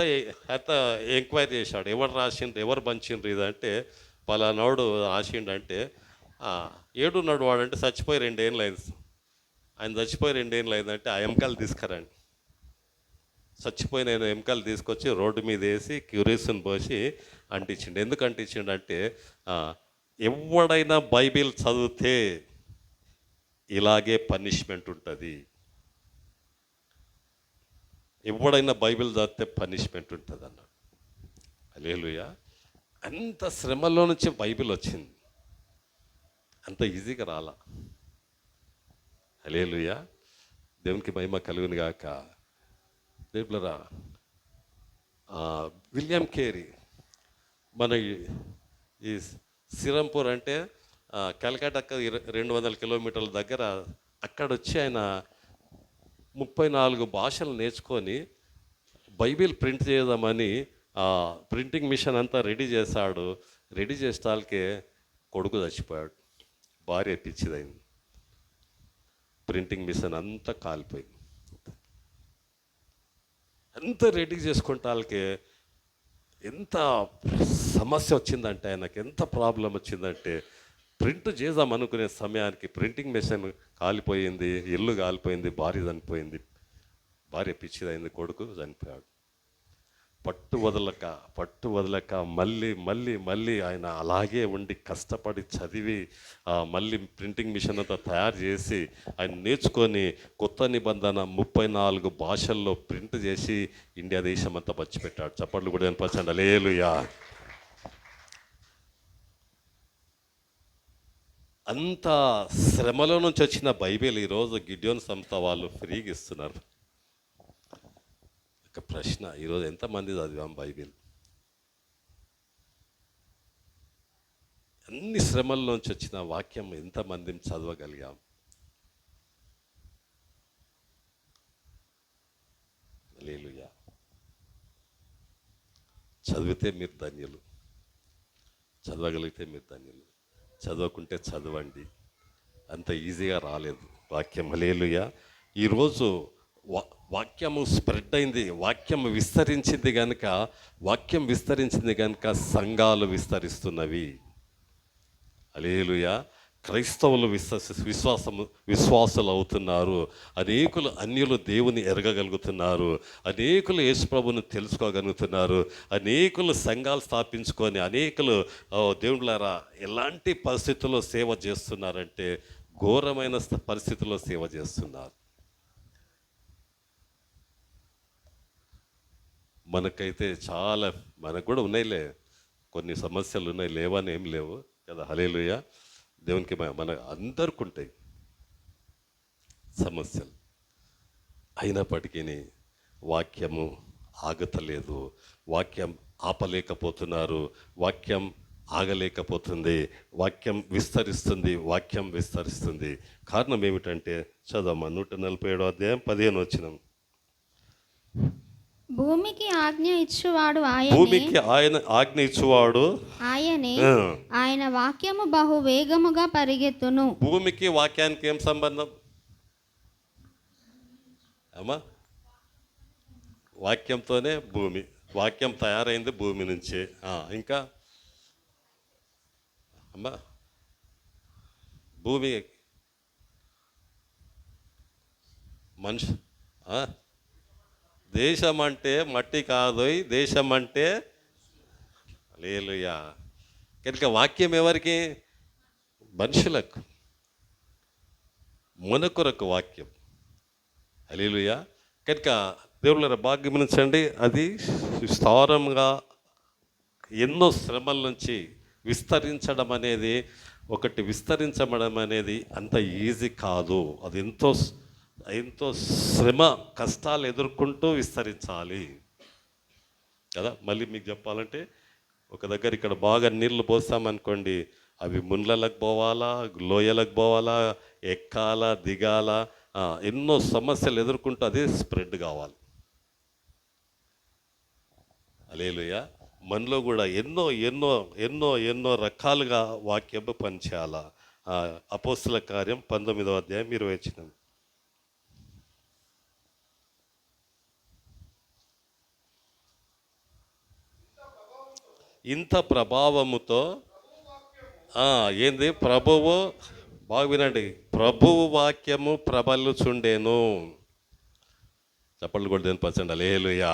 ఎంక్వైరీ చేశాడు, ఎవరు రాసిండ్రు, ఎవరు పంచిండ్రు ఇదంటే. పలానాడు రాసిండంటే ఏడున్నాడు వాడంటే చచ్చిపోయి 2 ఏళ్ళు అయింది. ఆయన చచ్చిపోయి 2 ఏళ్ళు అయిందంటే ఆ ఎముకలు తీసుకురండి. చచ్చిపోయిన ఎముకలు తీసుకొచ్చి రోడ్డు మీద వేసి క్యూరిస్ని పోసి అంటించిండు. ఎందుకు అంటించిండు అంటే ఎవడైనా బైబిల్ చదివితే ఇలాగే పనిష్మెంట్ ఉంటుంది, ఎవడైనా బైబిల్ చదివితే పనిష్మెంట్ ఉంటుంది అన్నాడు. హల్లెలూయా. అంత శ్రమలో నుంచి బైబిల్ వచ్చింది, అంత ఈజీగా రాలా. హల్లెలూయా, దేవునికి మహిమ కలుగును గాక. దేవులరా, విలియం కేరీ మన ఈ సిరంపూర్ అంటే కలకట్టాకు 200 కిలోమీటర్ల దగ్గర, అక్కడ వచ్చి ఆయన 34 భాషలు నేర్చుకొని బైబిల్ ప్రింట్ చేద్దామని ప్రింటింగ్ మిషన్ అంతా రెడీ చేశాడు. రెడీ చేసేటానికే కొడుకు చచ్చిపోయాడు, భార్య పిచ్చిదైంది, ప్రింటింగ్ మిషన్ అంతా కాలిపోయింది. అంత రెడీ చేసుకుంటాకే ఎంత సమస్య వచ్చిందంటే, ఆయనకి ఎంత ప్రాబ్లం వచ్చిందంటే, ప్రింట్ చేద్దాం అనుకునే సమయానికి ప్రింటింగ్ మెషిన్ కాలిపోయింది, ఇల్లు కాలిపోయింది, భార్య చనిపోయింది, భార్య పిచ్చిదైంది, కొడుకు చనిపోయాడు. పట్టు వదలక మళ్ళీ మళ్ళీ మళ్ళీ ఆయన అలాగే ఉండి కష్టపడి చదివి మళ్ళీ ప్రింటింగ్ మిషన్ అంతా తయారు చేసి ఆయన నేర్చుకొని కొత్త నిబంధన 34 భాషల్లో ప్రింట్ చేసి ఇండియా దేశం అంతా పంచిపెట్టాడు. చప్పట్లు కూడా వినిపించండి. హల్లెలూయా. అంత శ్రమలో నుంచి వచ్చిన బైబిల్ ఈరోజు గిడియోన్ సంస్థ వాళ్ళు ఫ్రీగా ఇస్తున్నారు. ఒక ప్రశ్న, ఈరోజు ఎంతమంది చదివాం బైబిల్? అన్ని శ్రమల్లోంచి వచ్చిన వాక్యం ఎంతమందిని చదవగలిగాం? హల్లెలూయా. చదివితే మీరు ధన్యులు, చదవగలిగితే మీరు ధన్యులు. చదవకుంటే చదవండి, అంత ఈజీగా రాలేదు. వాక్యం. హల్లెలూయా. ఈరోజు వాక్యము స్ప్రెడ్ అయింది, వాక్యం విస్తరించింది కనుక, వాక్యం విస్తరించింది కనుక సంఘాలు విస్తరిస్తున్నవి. హల్లెలూయా. క్రైస్తవులు విశ్వాసులు అవుతున్నారు. అనేకులు అన్యులు దేవుని ఎరగగలుగుతున్నారు. అనేకులు యేసుప్రభుని తెలుసుకోగలుగుతున్నారు. అనేకులు సంఘాలు స్థాపించుకొని అనేకులు దేవుళ్ళారా ఎలాంటి పరిస్థితుల్లో సేవ చేస్తున్నారంటే ఘోరమైన పరిస్థితుల్లో సేవ చేస్తున్నారు. మనకైతే చాలా, మనకు కూడా ఉన్నాయిలే కొన్ని సమస్యలు ఉన్నాయి, లేవని ఏం లేవు కదా. హల్లెలూయా. దేవునికి మన అందరికి ఉంటాయి సమస్యలు. అయినప్పటికీ వాక్యము ఆగతలేదు, వాక్యం ఆపలేకపోతున్నారు, వాక్యం ఆగలేకపోతుంది, వాక్యం విస్తరిస్తుంది, వాక్యం విస్తరిస్తుంది. కారణం ఏమిటంటే చదవమ్మా 147 అధ్యాయం 15 వచనం. భూమికి ఆజ్ఞ ఇచ్చువాడు ఆయనే, భూమికి ఆయన ఆజ్ఞ ఇచ్చువాడు ఆయనే, ఆయన వాక్యము బహు వేగముగా పరిగెత్తును. భూమికి వాక్యానికి ఏం సంబంధం అమ్మా? వాక్యంతోనే భూమి, వాక్యం తయారైంది భూమి నుంచే. ఇంకా అమ్మా భూమి మనిషి, దేశం అంటే మట్టి కాదోయ్, దేశం అంటే హల్లెలూయా. కనుక వాక్యం ఎవరికి? మనుషులకు, మన కొరకు వాక్యం. హల్లెలూయా. కనుక దేవుళ్ళ బాగా గమనించండి, అది విస్తారంగా ఎన్నో శ్రమల నుంచి విస్తరించడం అనేది, ఒకటి విస్తరించడం అనేది అంత ఈజీ కాదు. అది ఎంతో ఎంతో శ్రమ, కష్టాలు ఎదుర్కొంటూ విస్తరించాలి కదా. మళ్ళీ మీకు చెప్పాలంటే ఒక దగ్గర ఇక్కడ బాగా నీళ్లు పోస్తామనుకోండి, అవి ముండ్లలకు పోవాలా, లోయలకు పోవాలా, ఎక్కాలా, దిగాలా, ఎన్నో సమస్యలు ఎదుర్కొంటూ అదే స్ప్రెడ్ కావాలి. హల్లెలూయా. మనలో కూడా ఎన్నో ఎన్నో ఎన్నో ఎన్నో రకాలుగా వాక్యం పనిచేయాలా. అపోస్తుల కార్యం 19వ అధ్యాయం 20 వచనం. ఇంత ప్రభావముతో ఏంది ప్రభువు, బాగా వినండి, ప్రభువు వాక్యము ప్రబలుచుండేను. చప్పట్లు కూడా దేనిపరచండి. హల్లెలూయా.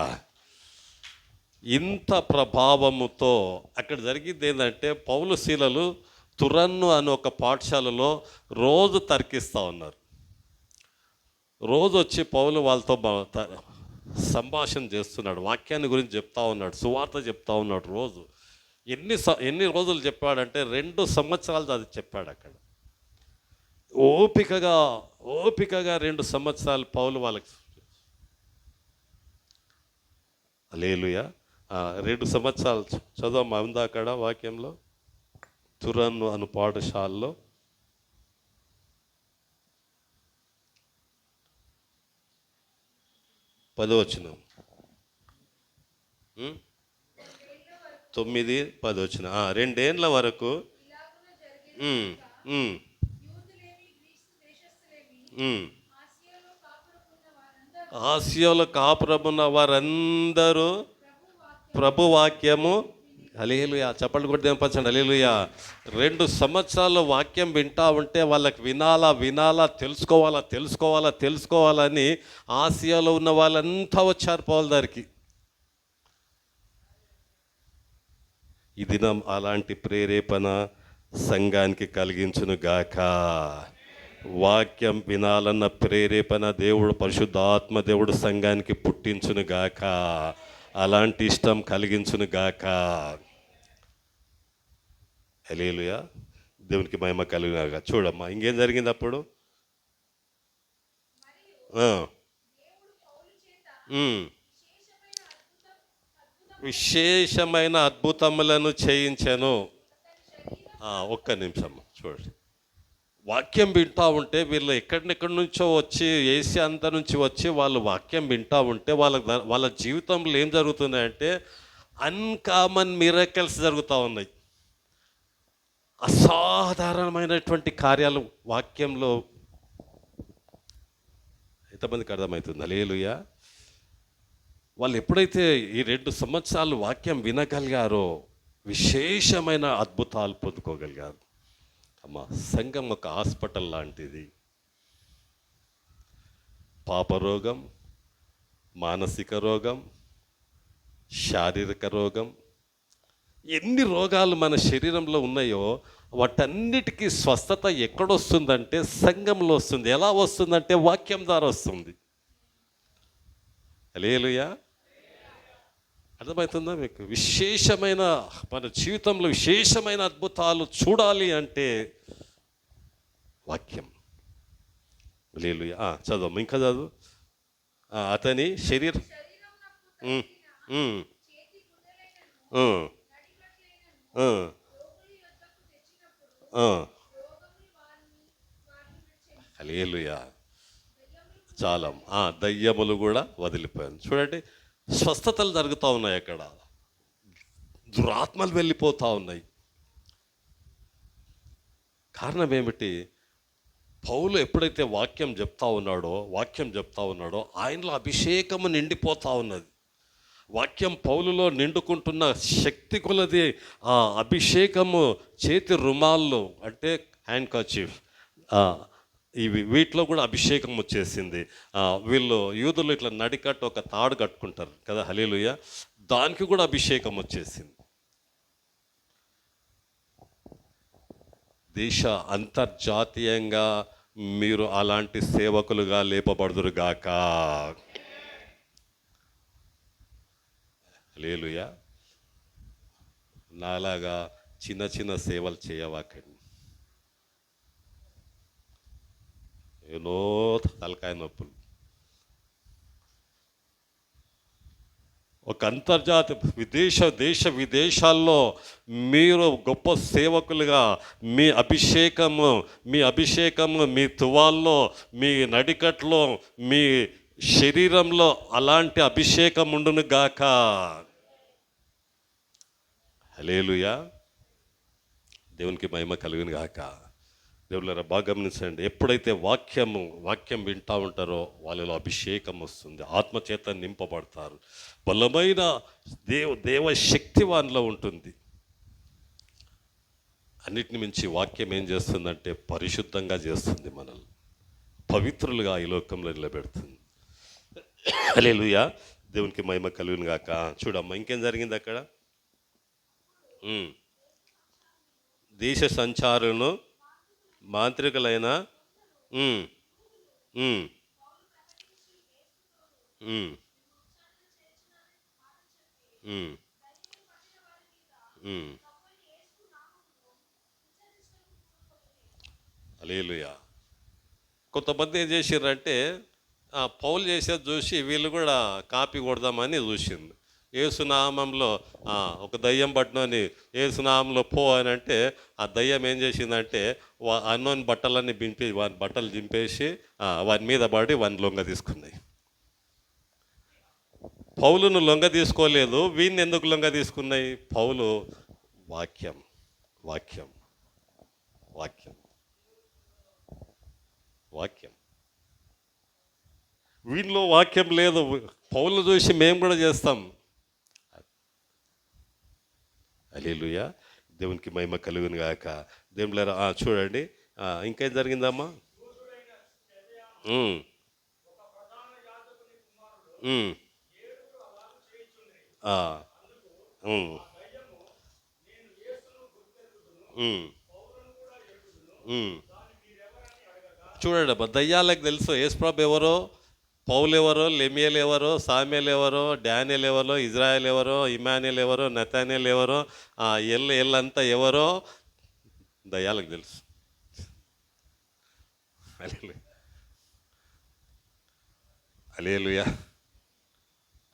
ఇంత ప్రభావముతో అక్కడ జరిగింది ఏంటంటే, పౌలు శీలలు తురన్ను అని ఒక పాఠశాలలో రోజు తర్కిస్తూ ఉన్నారు. రోజు వచ్చి పౌలు వాళ్ళతో సంభాషణ చేస్తున్నాడు, వాక్యాన్ని గురించి చెప్తా ఉన్నాడు, సువార్త చెప్తా ఉన్నాడు. రోజు ఎన్ని రోజులు చెప్పాడంటే 2 సంవత్సరాలు అది చెప్పాడు. అక్కడ ఓపికగా 2 సంవత్సరాలు పౌలు వాళ్ళకి. హల్లెలూయా. 2 సంవత్సరాలు చదవమ్మా ఉందా అక్కడ వాక్యంలో? తురన్ను అను పాఠశాలలో 10వ వచనం, 9, 10 వచనం. 2 ఏండ్ల వరకు ఆసియాలో కాపురమున్న వారందరూ ప్రభు వాక్యము. హల్లెలూయా. చప్పట్లు కూడా దేనిపరచండి. హల్లెలూయా. 2 సంవత్సరాలు వాక్యం వింటా ఉంటే వాళ్ళకి వినాలా తెలుసుకోవాలని ఆసియాలో ఉన్న వాళ్ళంతా వచ్చారు పౌలు దగ్గరికి. ఈ దినం అలాంటి ప్రేరేపణ సంఘానికి కలిగించును గాక. వాక్యం వినాలన్న ప్రేరేపణ దేవుడు, పరిశుద్ధాత్మ దేవుడు సంఘానికి పుట్టించును గాక. అలాంటి ఇష్టం కలిగించును గాక. హల్లెలూయా. దేవునికి మహిమ కలిగినగా. చూడమ్మా ఇంకేం జరిగింది అప్పుడు. విశేషమైన అద్భుతములను చేయించెను. ఒక్క నిమిషం చూడండి. వాక్యం వింటూ ఉంటే వీళ్ళు ఎక్కడెక్కడి నుంచో వచ్చి, ఏసియా అంతా నుంచి వచ్చి వాళ్ళు వాక్యం వింటూ ఉంటే వాళ్ళ జీవితంలో ఏం జరుగుతున్నాయంటే అన్కామన్ మిరకల్స్ జరుగుతూ ఉన్నాయి. అసాధారణమైనటువంటి కార్యాలు వాక్యంలో ఎంతమందికి అర్థమవుతుంది? హల్లెలూయా. వాళ్ళు ఎప్పుడైతే ఈ 2 సంవత్సరాలు వాక్యం వినగలిగారో విశేషమైన అద్భుతాలు పొందుకోగలిగారు. అమ్మ, సంఘం ఒక హాస్పిటల్ లాంటిది. పాపరోగం, మానసిక రోగం, శారీరక రోగం, ఎన్ని రోగాలు మన శరీరంలో ఉన్నాయో వాటన్నిటికీ స్వస్థత ఎక్కడొస్తుందంటే సంఘంలో వస్తుంది. ఎలా వస్తుందంటే వాక్యం ద్వారా వస్తుంది. హల్లెలూయా. అర్థమవుతుందా మీకు? విశేషమైన మన జీవితంలో విశేషమైన అద్భుతాలు చూడాలి అంటే వాక్యం. హల్లెలూయా. చదువు, ఇంకా చదువు. అతని శరీరం ఉమ్, ఉమ్, ఉమ్, ఉమ్, ఉమ్. హల్లెలూయా. చాలా దయ్యములు కూడా వదిలిపోయాను. చూడండి, స్వస్థతలు జరుగుతూ ఉన్నాయి అక్కడ, దురాత్మలు వెళ్ళిపోతూ ఉన్నాయి. కారణం ఏమిటి? పౌలు ఎప్పుడైతే వాక్యం చెప్తా ఉన్నాడో ఆయనలో అభిషేకము నిండిపోతూ ఉన్నది. వాక్యం పౌలులో నిండుకుంటున్న శక్తి కొలది ఆ అభిషేకము చేతి రుమాళ్ళు అంటే హ్యాండ్ కర్చీఫ్ వీటిలో కూడా అభిషేకం వచ్చేసింది. వీళ్ళు యూదులు ఇట్లా నడికట్టు ఒక తాడు కట్టుకుంటారు కదా, హల్లెలూయా, దానికి కూడా అభిషేకం వచ్చేసింది. దేశ అంతర్జాతీయంగా మీరు అలాంటి సేవకులుగా లేపబడుదురుగాక. హల్లెలూయా. నాలాగా చిన్న చిన్న సేవలు చేయవాకండి. ఎన్నో తలకాయ నొప్పులు. ఒక అంతర్జాతీయ దేశ విదేశాల్లో మీరు గొప్ప సేవకులుగా మీ అభిషేకము మీ తువాల్లో, మీ నడికట్లో, మీ శరీరంలో అలాంటి అభిషేకం ఉండును గాక. హల్లెలూయా. దేవునికి మహిమ కలుగును గాక. దేవుళ్ళారా, బాగా గమనించండి. ఎప్పుడైతే వాక్యం వింటూ ఉంటారో వాళ్ళలో అభిషేకం వస్తుంది, ఆత్మచేత నింపబడతారు, బలమైన దేవ శక్తి వాళ్ళలో ఉంటుంది. అన్నిటిని మించి వాక్యం ఏం చేస్తుందంటే పరిశుద్ధంగా చేస్తుంది, మనల్ని పవిత్రులుగా ఈ లోకంలో నిలబెడుతుంది. హల్లెలూయా. దేవునికి మహిమ కలుగును గాక. చూడమ్మా, ఇంకేం జరిగింది అక్కడ? దేశ సంచారులను మాంత్రికులైన హల్లెలూయా. కొంతమంది ఏం చేసిర్రంటే పౌలు చేసేది చూసి వీళ్ళు కూడా కాపీ కొడదామని చూసింది. ఏసునామంలో ఒక దయ్యం పట్టినని ఏసునామంలో పో అని అంటే ఆ దయ్యం ఏం చేసిందంటే అన్నోని బట్టలన్నీ వాని బట్టలు దింపేసి వాని మీద పడి వాని లొంగ తీసుకున్నాయి. పౌలును లొంగ తీసుకోలేదు. వీడిని ఎందుకు లొంగ తీసుకున్నాయి? పౌలు వాక్యం వాక్యం వాక్యం వాక్యం వీళ్ళలో వాక్యం లేదు. పౌలు చూసి మేము కూడా చేస్తాం. హల్లెలూయా. దేవునికి మహిమ కలుగును గాక. దేవుళ్ళారా, చూడండి, ఇంకేం జరిగిందమ్మా? చూడండి అబ్బా, దయ్యాలకు తెలుసు యేసుప్రభు ఎవరో, పౌలు ఎవరో, లెమియల్ ఎవరో, సామ్యుయేల్ ఎవరో, డానియేల్ ఎవరో, ఇజ్రాయెల్ ఎవరో, ఇమానుయేల్ ఎవరో, నతానియేల్ ఎవరో, ఎల్లంతా ఎవరో దయ్యాలకు తెలుసు. హల్లెలూయా.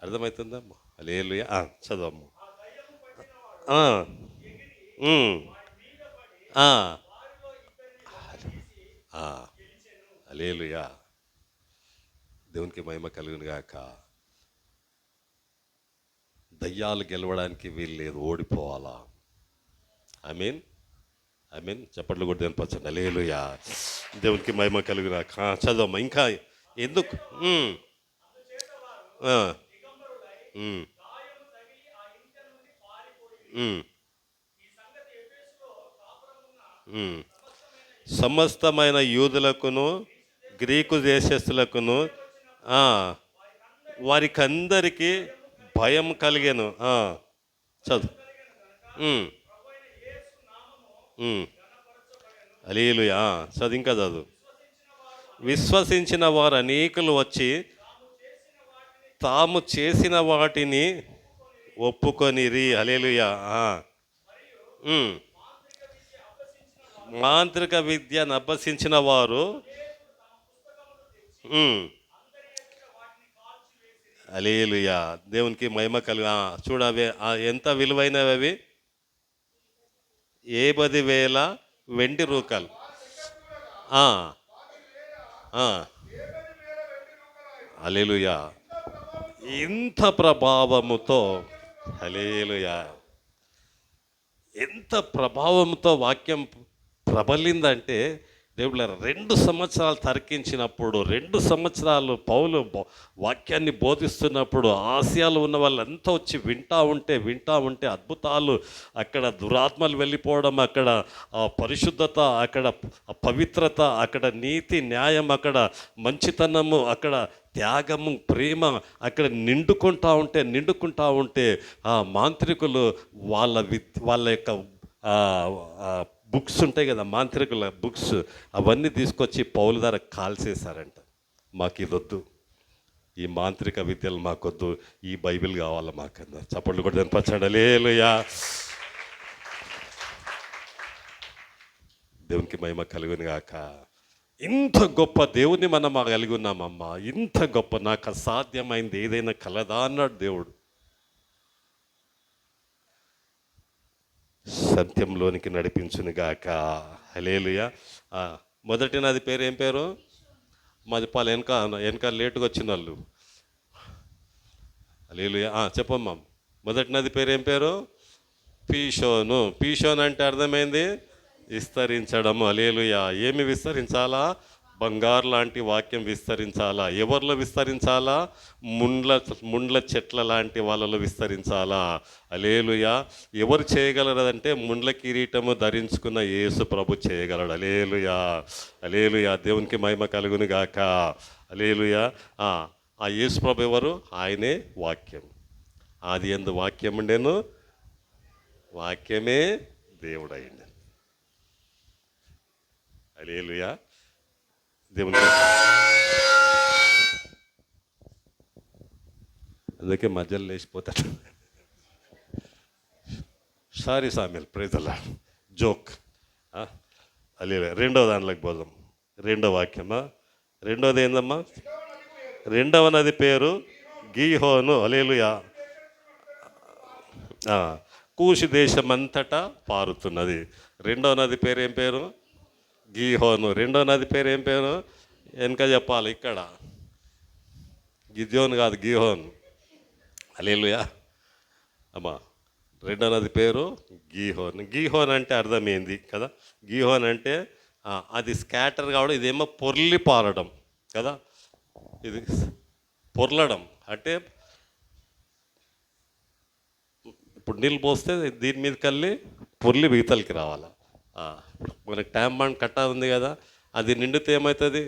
అర్థమవుతుందా? హల్లెలూయా. చదవమ్మ. హల్లెలూయా. దేవునికి మహిమ కలుగును గాక. దయ్యాలు గెలవడానికి వీలు లేదు, ఓడిపోవాలా. ఆమేన్ ఆమేన్. చప్పట్లు కొట్టి అనిపించండి. హల్లెలూయా. దేవునికి మహిమ కలుగును గాక. చదవమ్మా, ఎందుకు ఆ, ఉమ్, ఉమ్, ఉమ్. సమస్తమైన యూదులకును గ్రీకు దేశస్థులకును ఆ, వారికందరికీ భయం కలిగెను. చదువు. ఉమ్, ఉమ్. హల్లెలూయా. చదువు, ఇంకా చదువు. విశ్వసించిన వారు అనేకులు వచ్చి తాము చేసిన వాటిని ఒప్పుకొనిరి. హల్లెలూయా. ఉమ్. మాంత్రిక విద్యను అభ్యసించిన వారు ఉమ్. హల్లెలూయా. దేవునికి మహిమ కలుగా. చూడవే ఎంత విలువైనవి అవి. 50,000 వెండి రూకలు. ఆ, ఆ. హల్లెలూయా. ఇంత ప్రభావముతో, హల్లెలూయా, ఎంత ప్రభావంతో వాక్యం ప్రబలిందంటే, దేవుళ్ళ 2 సంవత్సరాలు తర్కించినప్పుడు, 2 సంవత్సరాలు పౌలు వాక్యాన్ని బోధిస్తున్నప్పుడు ఆసియాలో ఉన్న వాళ్ళంతా వచ్చి వింటా ఉంటే అద్భుతాలు, అక్కడ దురాత్మలు వెళ్ళిపోవడం, అక్కడ పరిశుద్ధత, అక్కడ పవిత్రత, అక్కడ నీతి న్యాయం, అక్కడ మంచితనము, అక్కడ త్యాగము, ప్రేమ అక్కడ నిండుకుంటా ఉంటే ఆ మాంత్రికులు వాళ్ళ యొక్క బుక్స్ ఉంటాయి కదా, మాంత్రికుల బుక్స్, అవన్నీ తీసుకొచ్చి పౌలు ద్వారా కాల్చేశారంట. మాకు ఇదొద్దు, ఈ మాంత్రిక విద్యలు మాకొద్దు, ఈ బైబిల్ కావాలి మాకన్నా. చప్పట్లు కూడా కనిపించండి. హల్లెలూయా. దేవునికి మహిమ కలుగును గాక. ఇంత గొప్ప దేవుని మనం కలిగి ఉన్నామమ్మా. ఇంత గొప్ప, నాకు అసాధ్యమైంది ఏదైనా కలదా అన్నాడు దేవుడు. సత్యంలోనికి నడిపించును గాక. హల్లెలూయా. మొదటి నది పేరు ఏం పేరు? మాది పాలు వెనక లేటుగా వచ్చిన వాళ్ళు. హల్లెలూయా. చెప్పమ్మా. మొదటి నది పేరు ఏం పేరు? పీషోను. పీషోన్ అంటే అర్థమైంది విస్తరించడము. హల్లెలూయా. ఏమి విస్తరించాలా? బంగారు లాంటి వాక్యం విస్తరించాలా. ఎవరిలో విస్తరించాలా? ముండ్ల చెట్ల లాంటి వాళ్ళలో విస్తరించాలా. హల్లెలూయా. ఎవరు చేయగలరంటే ముండ్ల కిరీటము ధరించుకున్న యేసు ప్రభు చేయగలడు. హల్లెలూయా. హల్లెలూయా. దేవునికి మహిమ కలుగును గాక. హల్లెలూయా. ఆ యేసు ప్రభు ఎవరు? ఆయనే వాక్యం. ఆది యందు వాక్యం ఉండెను, వాక్యమే దేవుడైండు. హల్లెలూయా. దేవుని అందుకే మధ్యలో లేచిపోతాడు. Sorry Samuel, praise the lord, joke. Hallelujah. రెండవ దాంట్లోకి పోదాం. రెండవ వాక్యమా? రెండవది ఏందమ్మా? రెండవ నది పేరు గీహోను. హల్లెలూయా. కూషు దేశమంతటా పారుతున్నది. రెండవ నది పేరు ఏం పేరు? గీహోను. రెండో నది పేరు ఏం పేరు? వెనక చెప్పాలి. ఇక్కడ గిద్యోను కాదు, గీహోన్. హల్లెలూయా. అమ్మా, రెండో నది పేరు గీహోన్. గీహోన్ అంటే అర్థమైంది కదా. గీహోన్ అంటే అది స్కాటర్ కావడం, ఇదేమో పొర్లి పారడం కదా. ఇది పొర్లడం అంటే ఇప్పుడు నీళ్ళు పోస్తే దీని మీద కల్లి పొర్లి మిగతలకి రావాలి. మనకి ట్యాంక్ బండ్ కట్ట ఉంది కదా, అది నిండితే ఏమవుతుంది?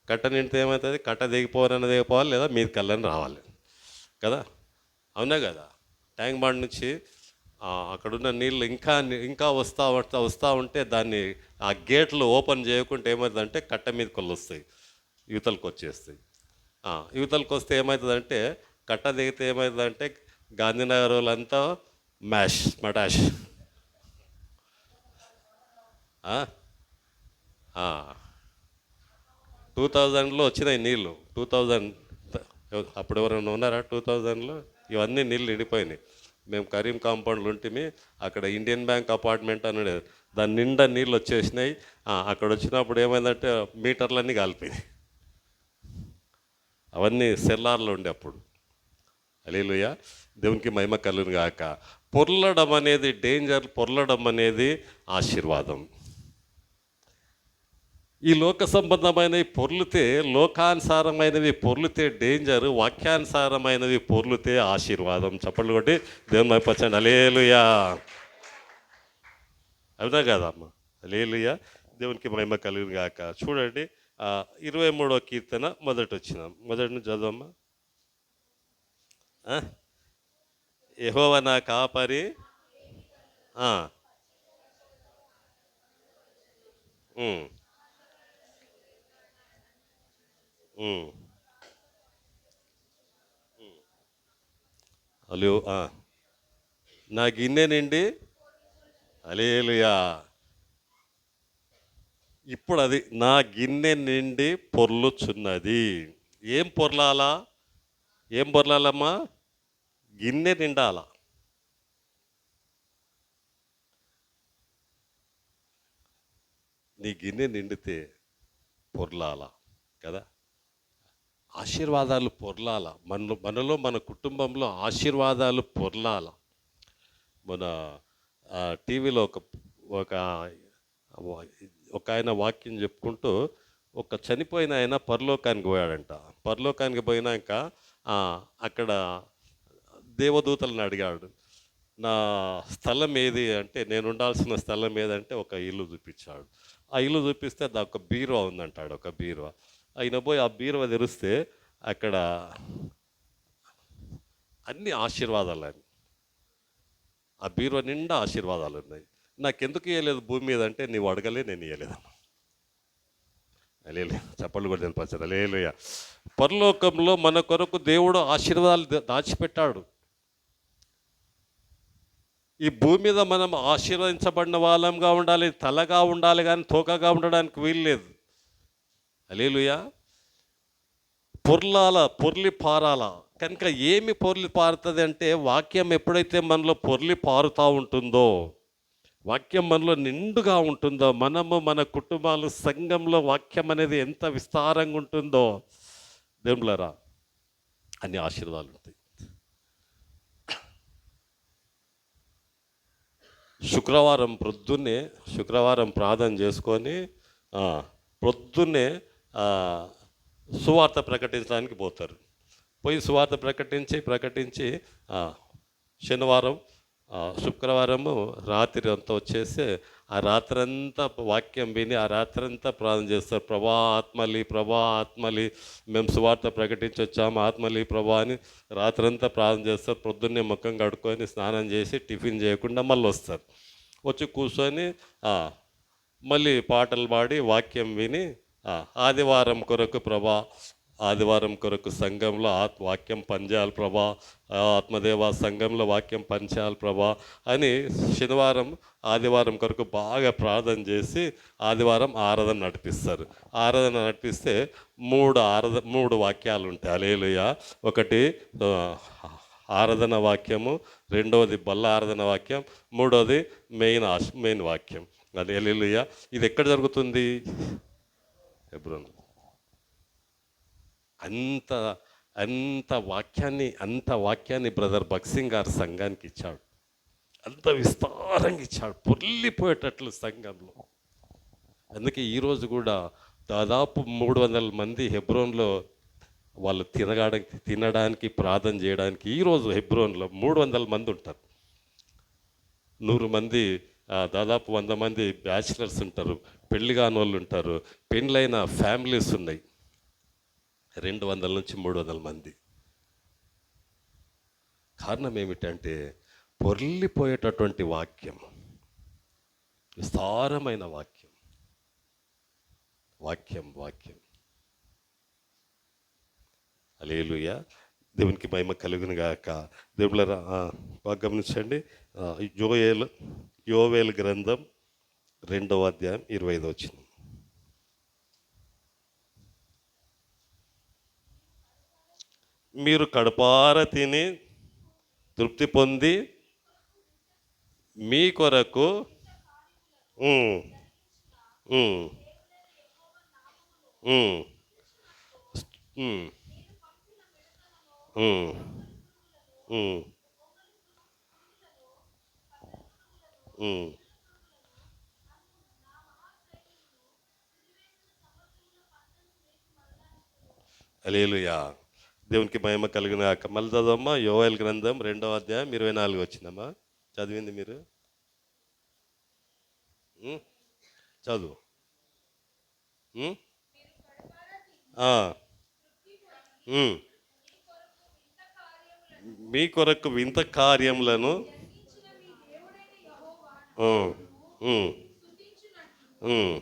కట్ట నిండితే ఏమవుతుంది? కట్ట దిగిపోవాలి, లేదా మీది కళ్ళని రావాలి కదా. అవునా కదా. ట్యాంక్ బండ్ నుంచి అక్కడున్న నీళ్ళు ఇంకా వస్తూ ఉంటే దాన్ని ఆ గేట్లు ఓపెన్ చేయకుంటే ఏమవుతుందంటే కట్ట మీద కొళ్ళు వస్తాయి, యువతలకు వచ్చేస్తాయి. యువతలకు వస్తే ఏమవుతుందంటే, కట్ట దిగితే ఏమవుతుందంటే గాంధీనగర్ వాళ్ళంతా మటాష్. 2000లో వచ్చినాయి నీళ్ళు. 2000 అప్పుడు ఎవరైనా ఉన్నారా? 2000లో ఇవన్నీ నీళ్ళు నిండిపోయినాయి. మేము కరీం కాంపౌండ్లు ఉంటే అక్కడ ఇండియన్ బ్యాంక్ అపార్ట్మెంట్ అని ఉండేది, దాని నిండా నీళ్ళు వచ్చేసినాయి. అక్కడ వచ్చినప్పుడు ఏమైందంటే మీటర్లన్నీ కాలిపోయినాయి. అవన్నీ సెల్లార్లు ఉండే అప్పుడు. హల్లెలూయా. దేవునికి మహిమ కలుగును గాక. పొర్లడం అనేది డేంజర్, పొర్లడం అనేది ఆశీర్వాదం. ఈ లోక సంబంధమైనవి పొర్లితే, లోకానుసారమైనవి పొర్లితే డేంజర్, వాక్యానుసారమైనవి పొర్లితే ఆశీర్వాదం. చప్పట్లు కొట్టి దేవుని మైపచ్చండి. హల్లెలూయా. అవునా కదా అమ్మ? హల్లెలూయా. దేవునికి మహిమ కలుగును గాక. చూడండి 23వ కీర్తన మొదటి నుంచి చదవమ్మా. యెహోవా నా కాపరి. ఆ, ఉమ్, ఉమ్. హలో, నా గిన్నె నిండి. హల్లెలూయా. ఇప్పుడు అది నా గిన్నె నిండి పొర్లుచున్నది. ఏం పొర్లాలా? ఏం పొర్లాలమ్మా? గిన్నె నిండాల. నీ గిన్నె నిండితే పొర్లాల కదా. ఆశీర్వాదాలు పొర్లాల. మనలో మన కుటుంబంలో ఆశీర్వాదాలు పొర్లాల. మన టీవీలో ఒక ఒక ఆయన వాక్యం చెప్పుకుంటూ, ఒక చనిపోయిన ఆయన పరలోకానికి పోయాడంట. పరలోకానికి పోయినాక అక్కడ దేవదూతలను అడిగాడు, నా స్థలం ఏది అంటే, నేను ఉండాల్సిన స్థలం ఏదంటే ఒక ఇల్లు చూపించాడు. ఆ ఇల్లు చూపిస్తే అది ఒక బీరువా ఉందంటాడు. ఒక బీరువా. ఆయన పోయి ఆ బీరువా తెరిస్తే అక్కడ అన్ని ఆశీర్వాదాలు. ఆ బీరువా నిండా ఆశీర్వాదాలు ఉన్నాయి. నాకెందుకు ఇవ్వలేదు భూమి మీద అంటే, నీవు అడగలే, నేను ఇవ్వలేదన్న. అలేలు చప్పళ్ళు కూడా తెలిపారు. అలేలుయ. పరలోకంలో మన కొరకు దేవుడు ఆశీర్వాదాలు దాచిపెట్టాడు. ఈ భూమి మీద మనం ఆశీర్వదించబడిన వాళ్ళంగా ఉండాలి, తలగా ఉండాలి, కానీ తోకగా ఉండడానికి వీల్లేదు. హల్లెలూయ. పొర్లి పారాల. కనుక ఏమి పొర్లి పారుతుంది అంటే, వాక్యం ఎప్పుడైతే మనలో పొర్లి పారుతూ ఉంటుందో, వాక్యం మనలో నిండుగా ఉంటుందో, మనము మన కుటుంబాలు సంఘంలో వాక్యం అనేది ఎంత విస్తారంగా ఉంటుందో, దేవుళ్ళారా, అన్ని ఆశీర్వాదాలు ఉంటాయి. శుక్రవారం ప్రార్థన చేసుకొని ప్రొద్దున్నే సువార్త ప్రకటించడానికి పోతారు. పోయి సువార్త ప్రకటించి శుక్రవారము రాత్రి అంతా వచ్చేసి ఆ రాత్రంతా వాక్యం విని ఆ రాత్రంతా ప్రార్థన చేస్తారు. ప్రభా ఆత్మలి మేము సువార్త ప్రకటించి వచ్చాము, ఆత్మలి ప్రభా అని రాత్రంతా ప్రార్థన చేస్తారు. పొద్దున్నే ముఖం కడుక్కొని స్నానం చేసి టిఫిన్ చేయకుండా మళ్ళీ వస్తారు. వచ్చి కూర్చొని మళ్ళీ పాటలు పాడి వాక్యం విని ఆదివారం కొరకు సంఘంలో వాక్యం పనిచేయాలి ప్రభా, ఆత్మదేవ సంఘంలో వాక్యం పనిచేయాలి ప్రభా అని ఆదివారం కొరకు బాగా ప్రార్థన చేసి ఆదివారం ఆరాధన నడిపిస్తారు. ఆరాధన నడిపిస్తే మూడు వాక్యాలు ఉంటాయి. హల్లెలూయా. ఒకటి ఆరాధన వాక్యము, రెండవది బల్ల ఆరాధన వాక్యం, మూడవది మెయిన్ వాక్యం. అది హల్లెలూయా. ఇది ఎక్కడ జరుగుతుంది? హెబ్రోన్. అంత వాక్యాన్ని బ్రదర్ భక్సింగ్ గారు సంఘానికి ఇచ్చాడు. అంత విస్తారంగా ఇచ్చాడు, పొర్లిపోయేటట్లు సంఘంలో. అందుకే ఈరోజు కూడా దాదాపు 300 మంది హెబ్రోన్లో వాళ్ళు తినడానికి ప్రార్థన చేయడానికి ఈరోజు హెబ్రోన్లో 300 మంది ఉంటారు. 100 మంది, దాదాపు 100 మంది బ్యాచిలర్స్ ఉంటారు, పెళ్లి కాని వాళ్ళు ఉంటారు, పెళ్ళైన ఫ్యామిలీస్ ఉన్నాయి. 200 నుంచి 300 మంది. కారణం ఏమిటంటే పొర్లిపోయేటటువంటి వాక్యం, విస్తారమైన వాక్యం. హల్లెలూయా. దేవునికి మహిమ కలుగును గాక. దేవుళ్ళరా బాగా గమనించండి. యోవేలు గ్రంథం 2వ అధ్యాయం 25వ వచనం. మీరు కడుపార తిని తృప్తి పొంది మీ కొరకు హల్లెలూయా. దేవునికి మహిమ కలిగిన గాక. మళ్ళీ చదవమ్మా, యోవేల్ గ్రంథం 2వ అధ్యాయం 24 వచ్చిందమ్మా. చదివింది మీరు చదువు. ఆ. మీ కొరకు వింత కార్యములను ఉమ్, ఉమ్, ఉమ్.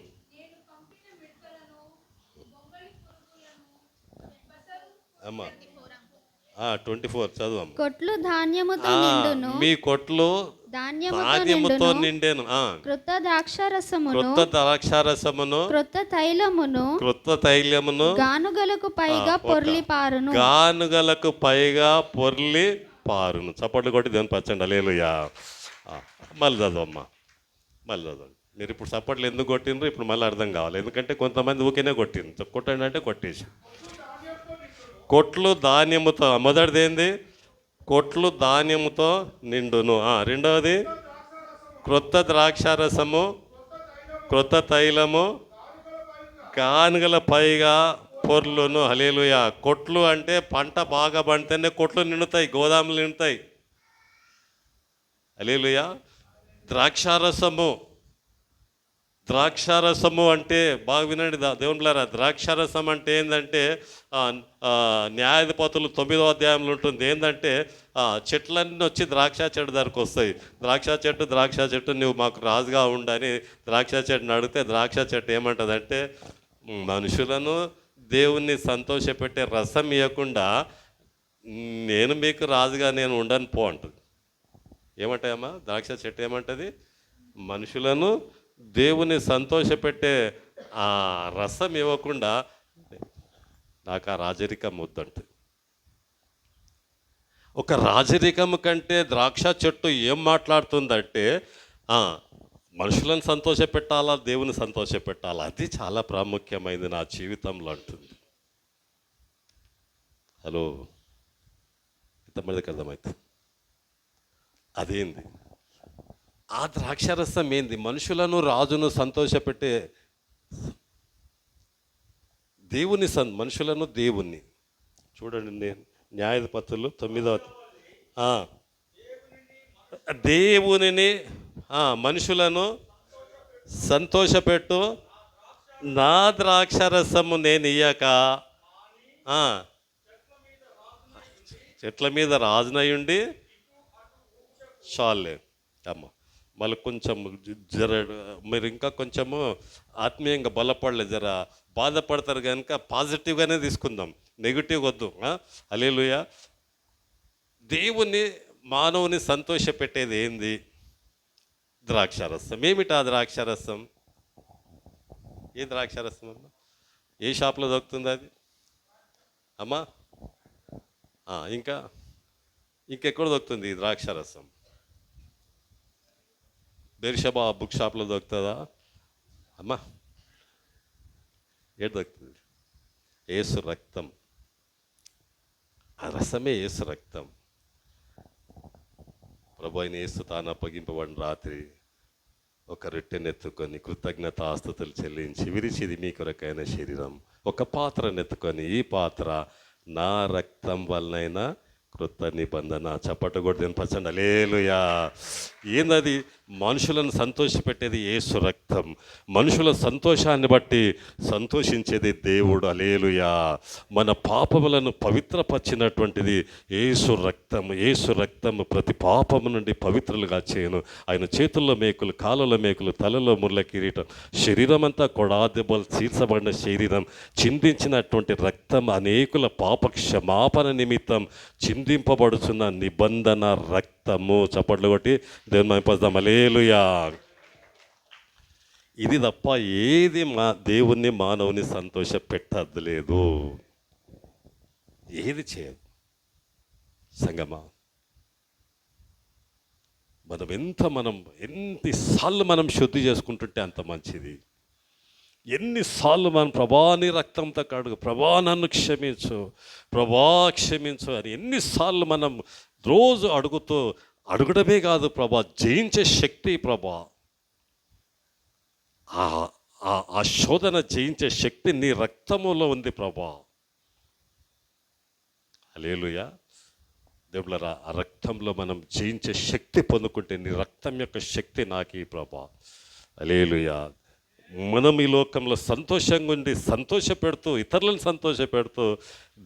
24 చదువు. కొట్లు ధాన్యముతో నిండును, మీ కొట్లు ధాన్యముతో ధాన్యముతో నిండును, నిండెను. క్రొత్త ద్రాక్షారసమును, క్రొత్త ద్రాక్షారసమును, క్రొత్త తైలమును, క్రొత్త తైలమును, గానుగలకు పైగా పొర్లి పారును. గానుగలకు పైగా పొర్లి పారును. చప్పట్లు కొట్టి దేవుని పచ్చండి. హల్లెలూయా. మళ్ళీ చదవమ్మా, మళ్ళీ చదవండి. మీరు ఇప్పుడు చప్పట్లు ఎందుకు కొట్టిండ్రు ఇప్పుడు మళ్ళీ అర్థం కావాలి. ఎందుకంటే కొంతమంది ఊకేనే కొట్టిండ్రు. కొట్టండి అంటే కొట్టేసి. కొట్లు ధాన్యముతో, మొదటిది ఏంది? కొట్లు ధాన్యముతో నిండును. రెండవది క్రొత్త ద్రాక్షారసము, క్రొత్త తైలము, గానుగల పైగా పొర్లును. హల్లెలూయా. కొట్లు అంటే పంట బాగా పండితేనే కొట్లు నిండుతాయి, గోదాములు నిండుతాయి. హల్లెలూయా. ద్రాక్షారసము, ద్రాక్షారసము అంటే బాగా వినండి దేవునిలారా. ద్రాక్షారసం అంటే ఏంటంటే న్యాయాధిపతులు 9వ అధ్యాయంలో ఉంటుంది. ఏంటంటే చెట్లన్నీ వచ్చి ద్రాక్ష చెట్టు దగ్గరకు వస్తాయి. ద్రాక్ష చెట్టు నువ్వు మాకు రాజుగా ఉండని ద్రాక్ష చెట్టుని అడిగితే ద్రాక్ష చెట్టు ఏమంటుందంటే, మనుషులను దేవుణ్ణి సంతోషపెట్టే రసం ఇవ్వకుండా నేను మీకు రాజుగా నేను ఉండను పో అంటుంది. ఏమంటాయమ్మా ద్రాక్ష చెట్టు ఏమంటుంది? మనుషులను దేవుని సంతోషపెట్టే ఆ రసం ఇవ్వకుండా నాకు ఆ రాజరికం వద్దంటుంది. ఒక రాజరికం కంటే ద్రాక్ష చెట్టు ఏం మాట్లాడుతుందంటే మనుషులను సంతోషపెట్టాలా, దేవుని సంతోషపెట్టాలా, అది చాలా ప్రాముఖ్యమైనది నా జీవితంలో అంటుంది. హలో, ఇంతమందికి అర్థమవుతుంది అదేంది? ఆ ద్రాక్షరసం ఏంది? మనుషులను రాజును సంతోషపెట్టే దేవుని మనుషులను దేవుణ్ణి. చూడండి, నేను న్యాయాధిపతులు 9వ దేవునిని మనుషులను సంతోషపెట్టు నా ద్రాక్షరసము నేను ఇయ్యక చెట్ల మీద రాజునయుండి చాలే అమ్మ. మళ్ళీ కొంచెం జర మీరు ఇంకా కొంచెము ఆత్మీయంగా బలపడలేదు, జర బాధపడతారు కనుక పాజిటివ్గానే తీసుకుందాం, నెగిటివ్ వద్దు. హల్లెలూయా. దేవుని మానవుని సంతోషపెట్టేది ఏంది? ద్రాక్షారసం. ఏమిటి ఆ ద్రాక్షారసం? ఏ ద్రాక్షారసం అమ్మా? ఏ షాప్లో దొరుకుతుంది అది అమ్మా? ఇంకా ఇంకెక్కడ దొరుకుతుంది ఈ ద్రాక్షారసం? బెర్షబా బుక్ షాప్లో దొరుకుతుందా అమ్మా? ఏడు దొరుకుతుంది? యేసు రక్తం. ఆ రసమే యేసు రక్తం. ప్రభు అయిన యేసు తాను అప్పగింపబడిన రాత్రి ఒక రొట్టెనెత్తుకొని కృతజ్ఞతాస్తుతులు చెల్లించి విరిచిది మీ కొరకైన శరీరం, ఒక పాత్రనెత్తుకొని ఈ పాత్ర నా రక్తం వలనైనా క్రొత్త నిబంధన. చప్పట కొట్టి పచ్చండి. హల్లెలూయా. ఏందది? మనుషులను సంతోషపెట్టేది యేసు రక్తం. మనుషుల సంతోషాన్ని బట్టి సంతోషించేది దేవుడు. హల్లెలూయా. మన పాపములను పవిత్రపరిచినటువంటిది యేసు రక్తం. యేసు రక్తము ప్రతి పాపము నుండి పవిత్రులుగా చేయను. ఆయన చేతుల్లో మేకులు, కాళ్ళలో మేకులు, తలలో ముళ్ళ కిరీటం, శరీరం అంతా కొడాదెబ్బలు చీల్చబడిన శరీరం, చిందించినటువంటి రక్తం అనేకుల పాప క్షమాపణ నిమిత్తం చిందింపబడుచున్న నిబంధన రక్తము. చప్పట్లు కొట్టి దేవుని మహిమపరుద్దాం. హల్లెలూయా. ఇది తప్ప ఏది దేవుణ్ణి మానవుని సంతోష పెట్టలేదు, ఏది చేయదు. సంగమా, మనం ఎన్నిసార్లు మనం శుద్ధి చేసుకుంటుంటే అంత మంచిది. ఎన్నిసార్లు మనం ప్రభాని రక్తంతో కడుగు, ప్రభా నన్ను క్షమించు, ప్రభా క్షమించు అని ఎన్నిసార్లు మనం రోజు అడుగడమే కాదు, ప్రభా జయించే శక్తి, ప్రభా ఆ శోధన జయించే శక్తి నీ రక్తములో ఉంది ప్రభా. హల్లెలూయా. దేవుళ్ళరా, ఆ రక్తంలో మనం జయించే శక్తి పొందుకుంటే, నీ రక్తం యొక్క శక్తి నాకు ఈ ప్రభా. హల్లెలూయా. మనం ఈ లోకంలో సంతోషంగా ఉండి సంతోషపెడుతూ, ఇతరులను సంతోషపెడుతూ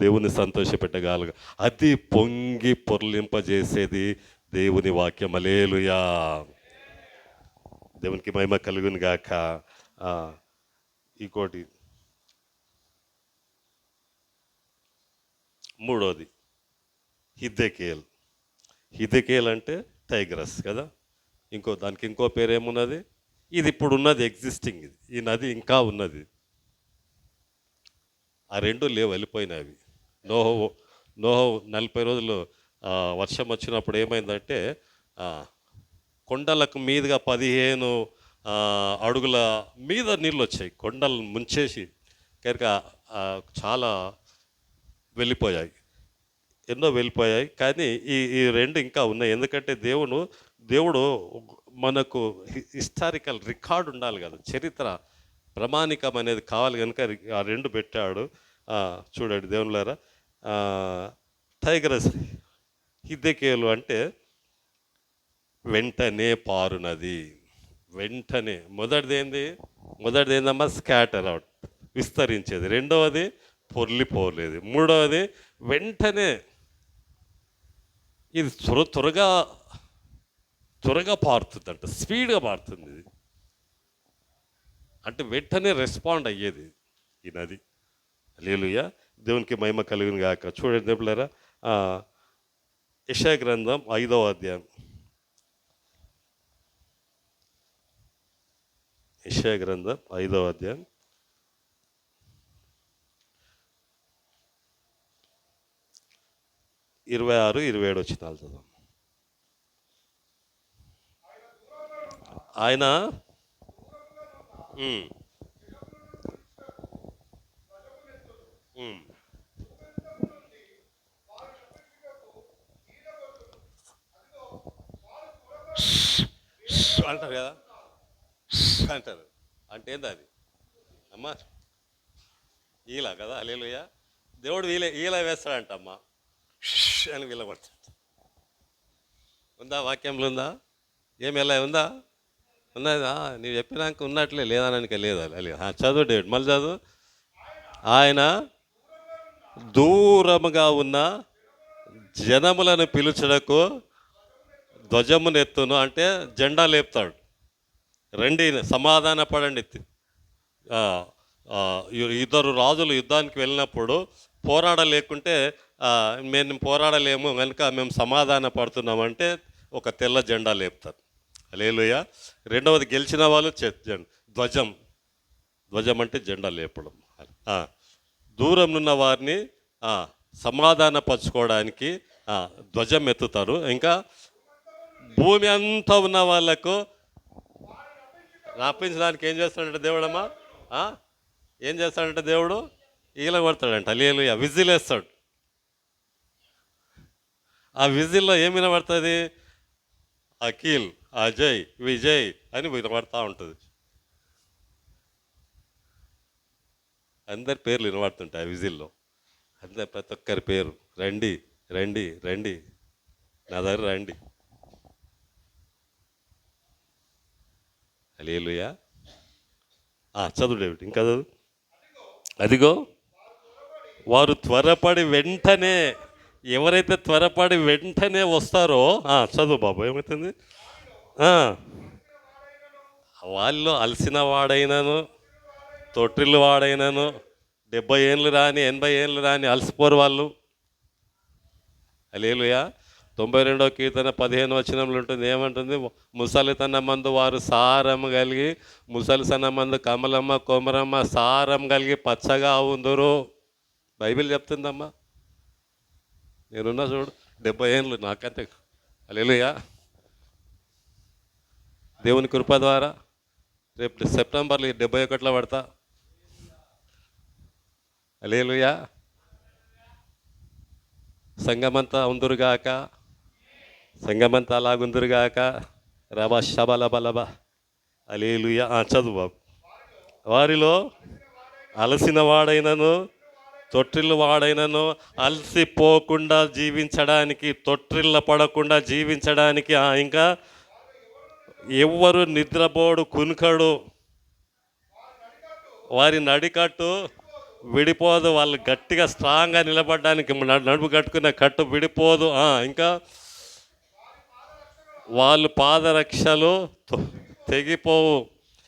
దేవుని సంతోషపెట్టగలగా, అది పొంగి పొర్లింపజేసేది దేవుని వాక్యం. హల్లెలూయా. దేవునికి మహిమ కలుగును గాక. ఇంకోటి, మూడోది హిద్దెకేల్. హిద్దెకేల్ అంటే టైగ్రస్ కదా. దానికి ఇంకో పేరు ఏమున్నది? ఇది ఇప్పుడు ఉన్నది ఎగ్జిస్టింగ్, ఇది ఈ నది ఇంకా ఉన్నది. ఆ రెండు లేవు, వెళ్ళిపోయినవి. నోహో 40 రోజులు వర్షం వచ్చినప్పుడు ఏమైందంటే, కొండలకు మీదుగా 15 అడుగుల మీద నీళ్ళు వచ్చాయి, కొండలు ముంచేసి కనుక చాలా వెళ్ళిపోయాయి, ఎన్నో వెళ్ళిపోయాయి. కానీ ఈ రెండు ఇంకా ఉన్నాయి. ఎందుకంటే దేవుడు మనకు హిస్టారికల్ రికార్డు ఉండాలి కదా, చరిత్ర ప్రామాణికం అనేది కావాలి కనుక ఆ రెండు పెట్టాడు. చూడండి దేవునులారా, టైగ్రస్ హిద్దెకేలు అంటే వెంటనే పారునది. వెంటనే మొదటిది ఏందమ్మా? స్కాటర్ అవుట్, విస్తరించేది. రెండవది పొర్లిపోలేదు. మూడవది వెంటనే, ఇది త్వరగా పారుతుంది అంట, స్పీడ్గా పారుతుంది. ఇది అంటే వెంటనే రెస్పాండ్ అయ్యేది ఈ నది. హల్లెలూయా. దేవునికి మహిమ కలుగును గాక. చూడండి దేవులారా, యెషయా గ్రంథం 5వ అధ్యాయం. యెషయా గ్రంథం 5వ అధ్యాయం 26-27 వచనాలు చదువు. ఆయన అంటారు కదా, అంటారు అంటే ఏంది అది అమ్మా? ఈల కదా. హల్లెలూయా. దేవుడు ఈల వేస్తాడంటమ్మా అని వీళ్ళ పడతాడు. ఉందా? వాక్యంలో ఉందా? ఏమి ఎలా ఉందా? ఉన్నదా? నీవు చెప్పినాక ఉన్నట్లే, లేదానక లేదా? చదువు డేవిడ్, మళ్ళీ చదువు. ఆయన దూరముగా ఉన్న జనములను పిలుచుటకు ధ్వజమునెత్తును, అంటే జెండా లేపుతాడు. రండి, సమాధాన పడండి. ఇద్దరు రాజులు యుద్ధానికి వెళ్ళినప్పుడు పోరాడలేకుంటే, మేము పోరాడలేము కనుక మేము సమాధాన పడుతున్నామంటే ఒక తెల్ల జెండా లేపుతారు. హల్లెలూయా. రెండవది, గెలిచిన వాళ్ళు ధ్వజం అంటే జెండా లేపడం. దూరం ఉన్న వారిని సమాధానపరచుకోవడానికి ధ్వజం ఎత్తుతారు. ఇంకా భూమి అంతా ఉన్న వాళ్ళకు రప్పించడానికి ఏం చేస్తాడంటే దేవుడమ్మా, ఏం చేస్తాడంటే దేవుడు ఈల కొడతాడంట. హల్లెలూయా. విజిల్ వేస్తాడు. ఆ విజిల్లో ఏం వినబడుతుంది? అఖిల్, అజయ్, విజయ్ అని వినబడతా ఉంటుంది. అందరి పేర్లు వినబడుతుంటాయి ఆ విజిల్లో. ప్రతి ఒక్కరి పేరు, రండి రండి రండి, నా దగ్గర రండి. హల్లెలూయా. చదువు డేవిడ్, ఇంకా చదువు. అదిగో వారు త్వరపడి వెంటనే, ఎవరైతే త్వరపడి వెంటనే వస్తారో, చదువు బాబు, ఏమవుతుంది? వాళ్ళు అలసిన వాడైనను, తొట్టిల్లు వాడైనను, 70 ఏళ్ళు రాని 80 ఏళ్ళు రాని అలసిపోరు వాళ్ళు. హల్లెలూయా. 92వ కీర్తన 15వ వచనంలో ఉంటుంది, ఏమంటుంది? ముసలితన మందు వారు సారం కలిగి, ముసలితన మందు కమలమ్మ కొమరమ్మ సారం కలిగి పచ్చగా ఉందరు. బైబిల్ చెప్తుందమ్మా. నేనున్నా చూడు, 70 ఏళ్ళు నాకంతే. హల్లెలూయా. దేవుని కృప ద్వారా రేపు సెప్టెంబర్లో 71లో పడతా. హల్లెలూయా. సంఘమంతా ఉందురుగాక, సంఘమంతా అలాగుందురుగాక. రబా శబలబలబ. హల్లెలూయా. చదువు బాబు. వారిలో అలసిన వాడైనను, తొట్టిల్లు వాడైనను అలసిపోకుండా జీవించడానికి, తొట్టిల్ల పడకుండా జీవించడానికి, ఇంకా ఎవ్వరు నిద్రపోడు కునుకడు, వారి నడికట్టు విడిపోదు. వాళ్ళు గట్టిగా స్ట్రాంగ్గా నిలబడడానికి నడుము కట్టుకున్న కట్టు విడిపోదు. ఇంకా వాళ్ళు పాదరక్షలు తెగిపోవు.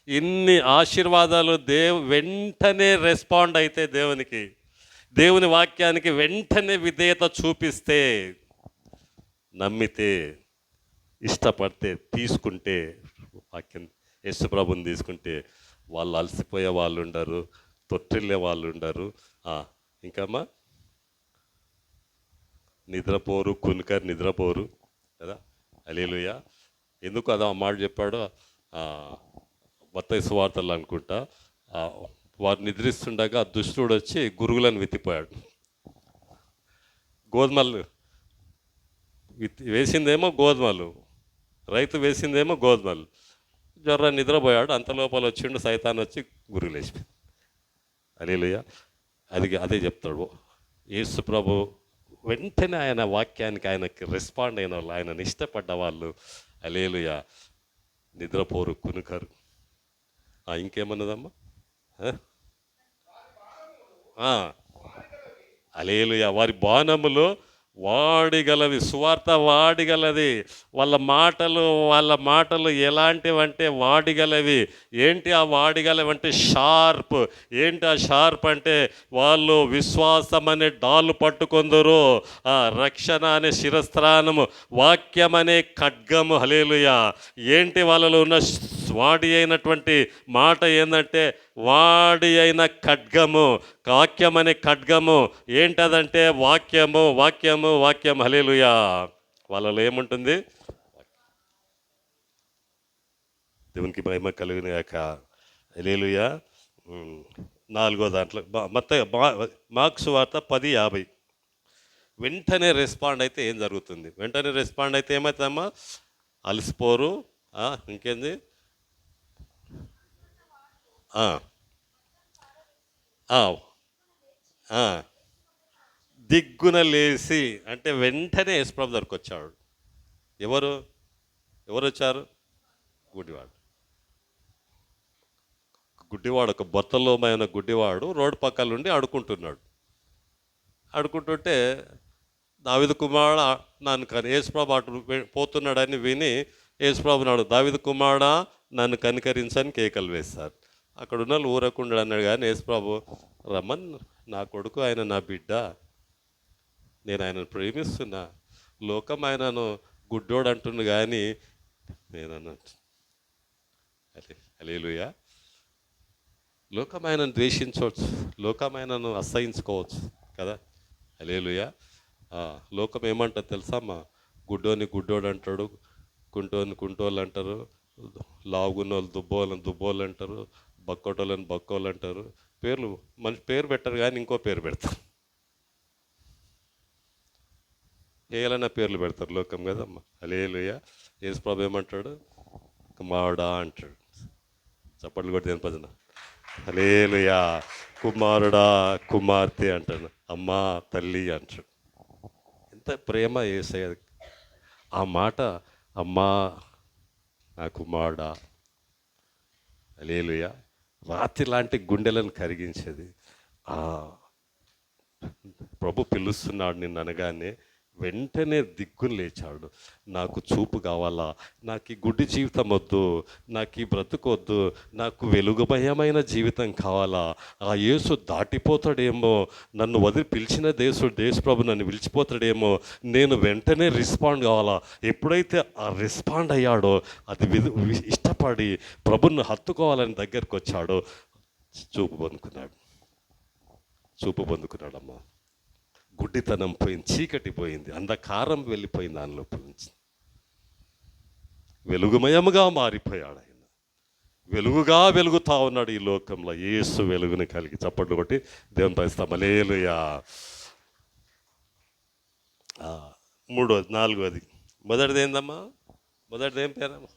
ఇన్ని ఆశీర్వాదాలు వెంటనే రెస్పాండ్ అయితే దేవుని వాక్యానికి వెంటనే విధేయత చూపిస్తే, నమ్మితే, ఇష్టపడితే, తీసుకుంటే, వాక్యం యేసు ప్రభుని తీసుకుంటే వాళ్ళు అలసిపోయే వాళ్ళు ఉండరు, తొట్టిల్లే వాళ్ళు ఉండరు. ఇంకమ్మా నిద్రపోరు, నిద్రపోరు కదా. హల్లెలూయా. ఎందుకు అదో మాట చెప్పాడో మత్తయి సువార్తలు అనుకుంటా. వారు నిద్రిస్తుండగా దుష్టుడు వచ్చి గురుగులను విత్తిపోయాడు. గోధుమలు వేసిందేమో గోధుమలు, రైతు వేసిందేమో గోధుమలు. జర్ర నిద్రపోయాడు. అంత లోపల వచ్చిండు సైతాన్ వచ్చి గురుగులు వేసిపోయింది. హల్లెలూయా. అదే చెప్తాడు యేసు ప్రభు. వెంటనే ఆయన వాక్యానికి ఆయనకి రెస్పాండ్ అయిన వాళ్ళు, ఆయనని ఇష్టపడ్డ వాళ్ళు, హల్లెలూయా, నిద్రపోరు, కునుకరు. ఇంకేమన్నదమ్మా? హల్లెలూయా. వారి బాణములు వాడిగలవి, సువార్త వాడిగలది. వాళ్ళ మాటలు ఎలాంటివంటే వాడిగలవి. ఏంటి ఆ వాడిగలవి అంటే షార్ప్. ఏంటి ఆ షార్ప్ అంటే వాళ్ళు విశ్వాసం అనే డాలు పట్టుకొందరు, రక్షణ అనే శిరస్త్రానము, వాక్యం అనే ఖడ్గము. హల్లెలూయా. ఏంటి వాళ్ళలో ఉన్న వాడి అయినటువంటి మాట ఏంటంటే వాడి అయిన ఖడ్గము, వాక్యం అనే ఖడ్గము. ఏంటదంటే వాక్యము. హల్లెలూయా. వాళ్ళలో ఏముంటుంది? దేవునికి మహిమ కలుగును గాక. హల్లెలూయా. 4వ దాంట్లో మార్కు సువార్త 10:50. వెంటనే రెస్పాండ్ అయితే ఏం జరుగుతుంది? వెంటనే రెస్పాండ్ అయితే ఏమవుతుందమ్మా? అలసిపోరు. ఇంకేంది? దిగ్గున లేచి అంటే వెంటనే యేసుప్రభు దగ్గరికి వచ్చాడు. ఎవరు వచ్చారు? గుడ్డివాడు, ఒక బొత్తలోమైన గుడ్డివాడు రోడ్డు పక్కల నుండి ఆడుకుంటుంటే దావీదు కుమారుడా నన్ను యేసుప్రభు అటు పోతున్నాడని విని యేసుప్రభు నాడు దావీదు కుమారుడా నన్ను కనికరించని కేకలు వేస్తారు. అక్కడ ఉన్న వాళ్ళు ఊరకుండా అన్నాడు. కానీ యేసుప్రభు రమ్మన్, నా కొడుకు, ఆయన నా బిడ్డ, నేను ఆయనను ప్రేమిస్తున్నా. లోకం ఆయనను గుడ్డోడు అంటుంది కానీ నేను అన్నట్టు. హల్లెలూయా. లోకం ఆయనను ద్వేషించవచ్చు, లోకం ఆయనను అసహించుకోవచ్చు కదా. హల్లెలూయా. లోకం ఏమంటుంది తెలుసమ్మా? గుడ్డోని గుడ్డోడు అంటాడు, కుంటోళ్ళు అంటారు, లావుగున్నోళ్ళు దుబ్బోళ్ళు అంటారు, బక్కోటోళ్ళని బక్కోళ్ళు అంటారు. మనిషి పేరు పెట్టరు కానీ ఇంకో పేరు పెడతారు. ఏలైనా పేర్లు పెడతారు లోకం కదమ్మా. హల్లెలూయా. యేసు ప్రభు ఏమంటాడు? కుమారుడా అంటాడు. చప్పట్లు కొట్టి దేని భజన. హల్లెలూయా. కుమారుడా, కుమార్తె అంటాడు. అమ్మా, తల్లి అంటాడు. ఎంత ప్రేమ యేసయ్య. ఆ మాట అమ్మా నా కుమారుడా. హల్లెలూయా. రాతి లాంటి గుండెలను కరిగించేది. ప్రభు పిలుస్తున్నాడు నిన్ను అనగానే వెంటనే దిగ్గును లేచాడు. నాకు చూపు కావాలా, నాకు ఈ గుడ్డి జీవితం వద్దు, నాకు ఈ బ్రతుకొద్దు, నాకు వెలుగుమయమైన జీవితం కావాలా. ఆ యేసు దాటిపోతాడేమో, నన్ను వదిలి పిలిచిన దేశ ప్రభు నన్ను విడిచిపోతాడేమో, నేను వెంటనే రెస్పాండ్ కావాలా. ఎప్పుడైతే ఆ రెస్పాండ్ అయ్యాడో, అది ఇష్టపడి ప్రభుని హత్తుకోవాలని దగ్గరికి వచ్చాడో చూపు పొందుకున్నాడమ్మా. గుడ్డితనం పోయింది, చీకటి పోయింది, అంధకారం వెళ్ళిపోయింది దానిలోపు నుంచి. వెలుగుమయముగా మారిపోయాడు ఆయన. వెలుగుగా వెలుగుతా ఉన్నాడు ఈ లోకంలో. యేసు వెలుగుని కలిగి. చప్పట్లు కొట్టి దేవుని పరిస్తాం. హల్లెలూయా. 4వది మొదటిది ఏందమ్మా? మొదటిది ఏం పేరమ్మా?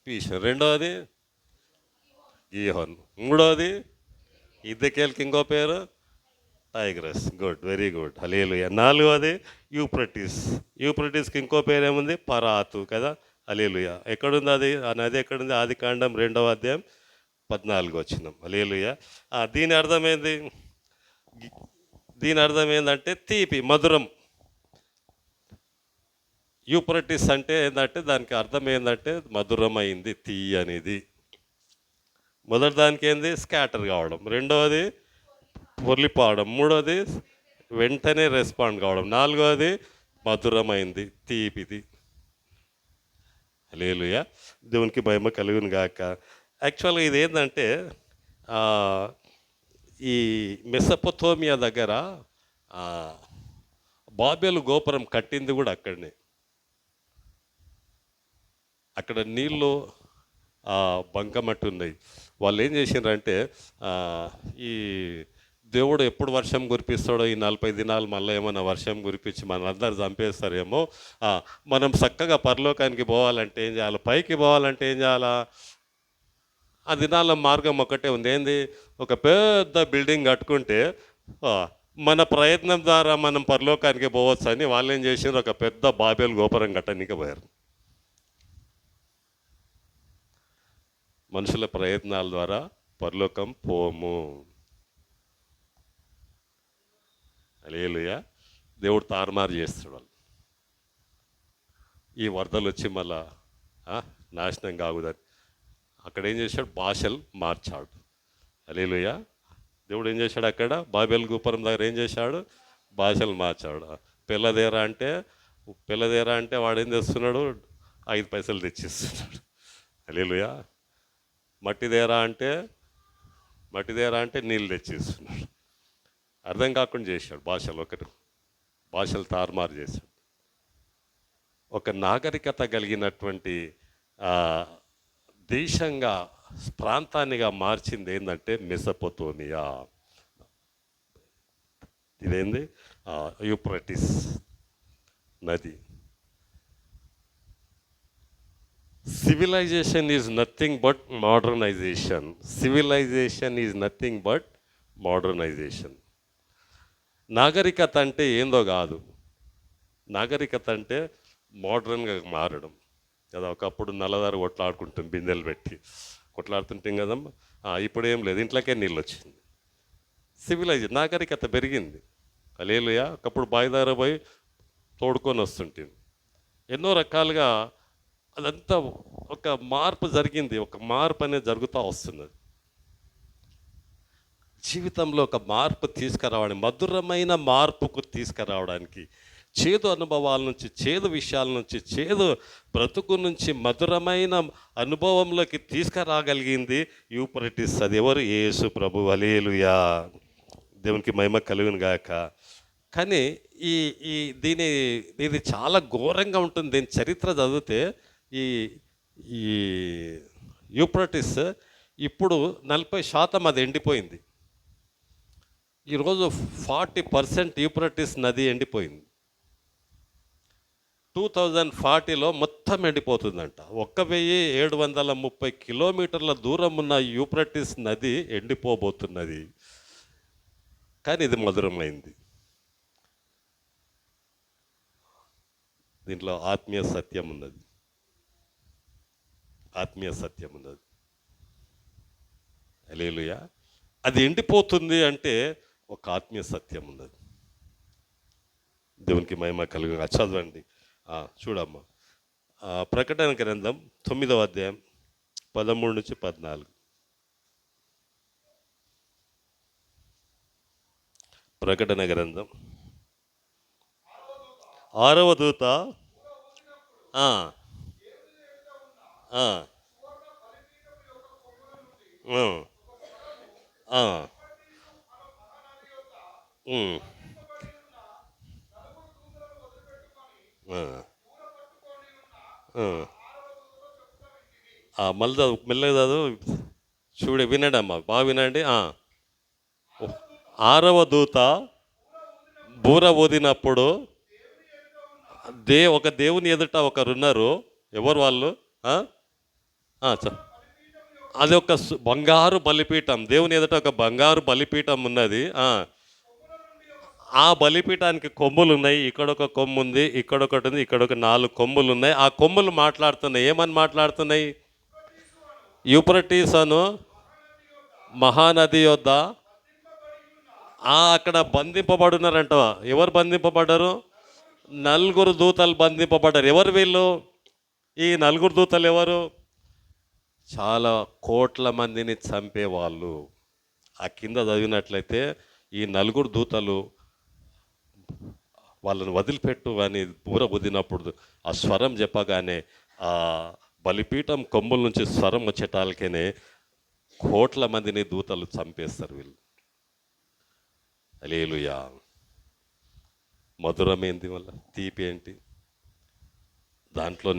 పీషన్. రెండవది గీహోన్. మూడవది ఇద్దకేల్కి ఇంకో పేరు టైగ్రస్, గుడ్, వెరీ గుడ్, హల్లెలూయా. నాలుగవది యూప్రటిస్. యూప్రటిస్కి ఇంకో పేరేముంది? పరాతు కదా, హల్లెలూయా. ఎక్కడుంది అది? ఆ నది ఎక్కడుంది? ఆది కాండం 2వ అధ్యాయం 14 వచ్చినాం, హల్లెలూయా. దీని అర్థమైంది, దీని అర్థం ఏంటంటే తీపి, మధురం. యూప్రటిస్ అంటే ఏంటంటే దానికి అర్థం ఏంటంటే మధురమైంది, తీయనిది. మొదటి దానికి ఏంది? స్కాటర్ కావడం. రెండవది పొర్లిపోవడం. మూడవది వెంటనే రెస్పాండ్ కావడం. నాలుగవది మధురమైంది, తీపిది. హల్లెలూయా, దేవునికి మహిమ కలుగును గాక. యాక్చువల్గా ఇది ఏంటంటే ఈ మెసొపొతేమియా దగ్గర బాబెలు గోపురం కట్టింది కూడా అక్కడనే. అక్కడ నీళ్ళు బంకమట్టి ఉన్నాయి. వాళ్ళు ఏం చేసిండ్రంటే ఈ దేవుడు ఎప్పుడు వర్షం కురిపిస్తాడో, ఈ 40 దినాలు మళ్ళీ ఏమైనా వర్షం కురిపించి మనందరు చంపేస్తారేమో, మనం చక్కగా పరలోకానికి పోవాలంటే ఏం చేయాలి, పైకి పోవాలంటే ఏం చేయాలా? ఆ దినాల మార్గం ఒకటే ఉంది. ఏంది? ఒక పెద్ద బిల్డింగ్ కట్టుకుంటే మన ప్రయత్నం ద్వారా మనం పరలోకానికి పోవచ్చు అని వాళ్ళు ఏం చేసిండ్రు, ఒక పెద్ద బాబెలు గోపురం కట్టడానికి పోయారు. మనుషుల ప్రయత్నాల ద్వారా పరలోకం పోము. హల్లెలూయా. దేవుడు తారుమారు చేస్తాడు వాళ్ళు. ఈ వరదలు వచ్చి మళ్ళా నాశనం కాగుదని అక్కడ ఏం చేశాడు? భాషలు మార్చాడు. హల్లెలూయా. దేవుడు ఏం చేశాడు? అక్కడ బాబెల్ గోపురం దగ్గర ఏం చేశాడు? భాషలు మార్చాడు. పిల్లదేరా అంటే వాడు ఏం చేస్తున్నాడు? 5 పైసలు తెచ్చిస్తున్నాడు. హల్లెలూయా. మట్టిదేరా అంటే నీళ్ళు తెచ్చిస్తున్నాడు. అర్థం కాకుండా చేశాడు భాషలు తారుమారు చేశాడు. ఒక నాగరికత కలిగినటువంటి దేశంగా, ప్రాంతాన్నిగా మార్చింది ఏంటంటే మెసొపొతేమియా. ఇదేంది? యూప్రటిస్ నది. Civilisation is nothing but modernisation. Civilisation is nothing but modernisation. నాగరికత అంటే ఏందో కాదు. నాగరికత అంటే మోడర్న్గా మారడం కదా. ఒకప్పుడు నల్లదారు కొట్లాడుకుంటాం, బిందెలు పెట్టి కొట్లాడుతుంటాం కదమ్మా. ఇప్పుడు ఏం లేదు, ఇంట్లోకే నీళ్ళు వచ్చింది. నాగరికత పెరిగింది. హల్లెలూయా. ఒకప్పుడు బాయిదార పోయి తోడుకొని వస్తుంటాం. ఎన్నో రకాలుగా అదంతా ఒక మార్పు జరిగింది. ఒక మార్పు అనేది జరుగుతూ వస్తున్నది. జీవితంలో ఒక మార్పు తీసుకురావడానికి, మధురమైన మార్పుకు తీసుకురావడానికి, చేదు అనుభవాల నుంచి, చేదు విషయాల నుంచి, చేదు బ్రతుకు నుంచి మధురమైన అనుభవంలోకి తీసుకురాగలిగింది యూప్రటిస్. అది ఎవరు? యేసు ప్రభు. హల్లెలూయా. దేవునికి మహిమ కలుగును గాక. కానీ ఇది చాలా ఘోరంగా ఉంటుంది. దీని చరిత్ర చదివితే ఈ యూప్రటిస్ ఇప్పుడు 40% అది ఎండిపోయింది. ఈరోజు 40% యూప్రటిస్ నది ఎండిపోయింది. 2040లో మొత్తం ఎండిపోతుందంట. 1730 కిలోమీటర్ల దూరం ఉన్న యూప్రటిస్ నది ఎండిపోబోతున్నది. కానీ ఇది మధురమైంది. దీంట్లో ఆత్మీయ సత్యం ఉన్నది. హల్లెలూయా. అది ఎండిపోతుంది అంటే ఒక ఆత్మీయ సత్యం ఉన్నది. దేవునికి మహిమ కలుగు. చదవండి, చూడమ్మా. ప్రకటన గ్రంథం 9వ అధ్యాయం 13 నుంచి 14. ప్రకటన గ్రంథం 6వ దూత మళ్ళీ మెల్లగా చూడే, వినండి అమ్మా, బాగా వినండి. 6వ దూత బూర ఊదినప్పుడు ఒక దేవుని ఎదుట ఒకరున్నారు. ఎవరు వాళ్ళు? అది ఒక బంగారు బలిపీఠం. దేవుని ఎదుట ఒక బంగారు బలిపీఠం ఉన్నది. ఆ బలిపీఠానికి కొమ్ములు ఉన్నాయి, ఇక్కడ ఒక కొమ్ము ఉంది, ఇక్కడ ఒకటి ఉంది, ఇక్కడ ఒక 4 కొమ్ములు ఉన్నాయి. ఆ కొమ్ములు మాట్లాడుతున్నాయి. ఏమని మాట్లాడుతున్నాయి? యూప్రటీస్ అను మహానది యొద్ద అక్కడ బంధింపబడున్నారంట. ఎవరు బంధింపబడ్డారు? 4 దూతలు బంధింపబడ్డారు. ఎవరు వీళ్ళు? ఈ 4 దూతలు ఎవరు? చాలా కోట్ల మందిని చంపేవాళ్ళు. ఆ కింద చదివినట్లయితే ఈ 4 దూతలు వాళ్ళని వదిలిపెట్టు అని బూరబుద్దినప్పుడు ఆ స్వరం చెప్పగానే ఆ బలిపీఠం కొమ్ముల నుంచి స్వరం వచ్చేటాలకేనే కోట్ల మందిని దూతలు చంపేస్తారు వీళ్ళు. హల్లెలూయా. మధురమేంది వల్ల తీపి ఏంటి? దాంట్లో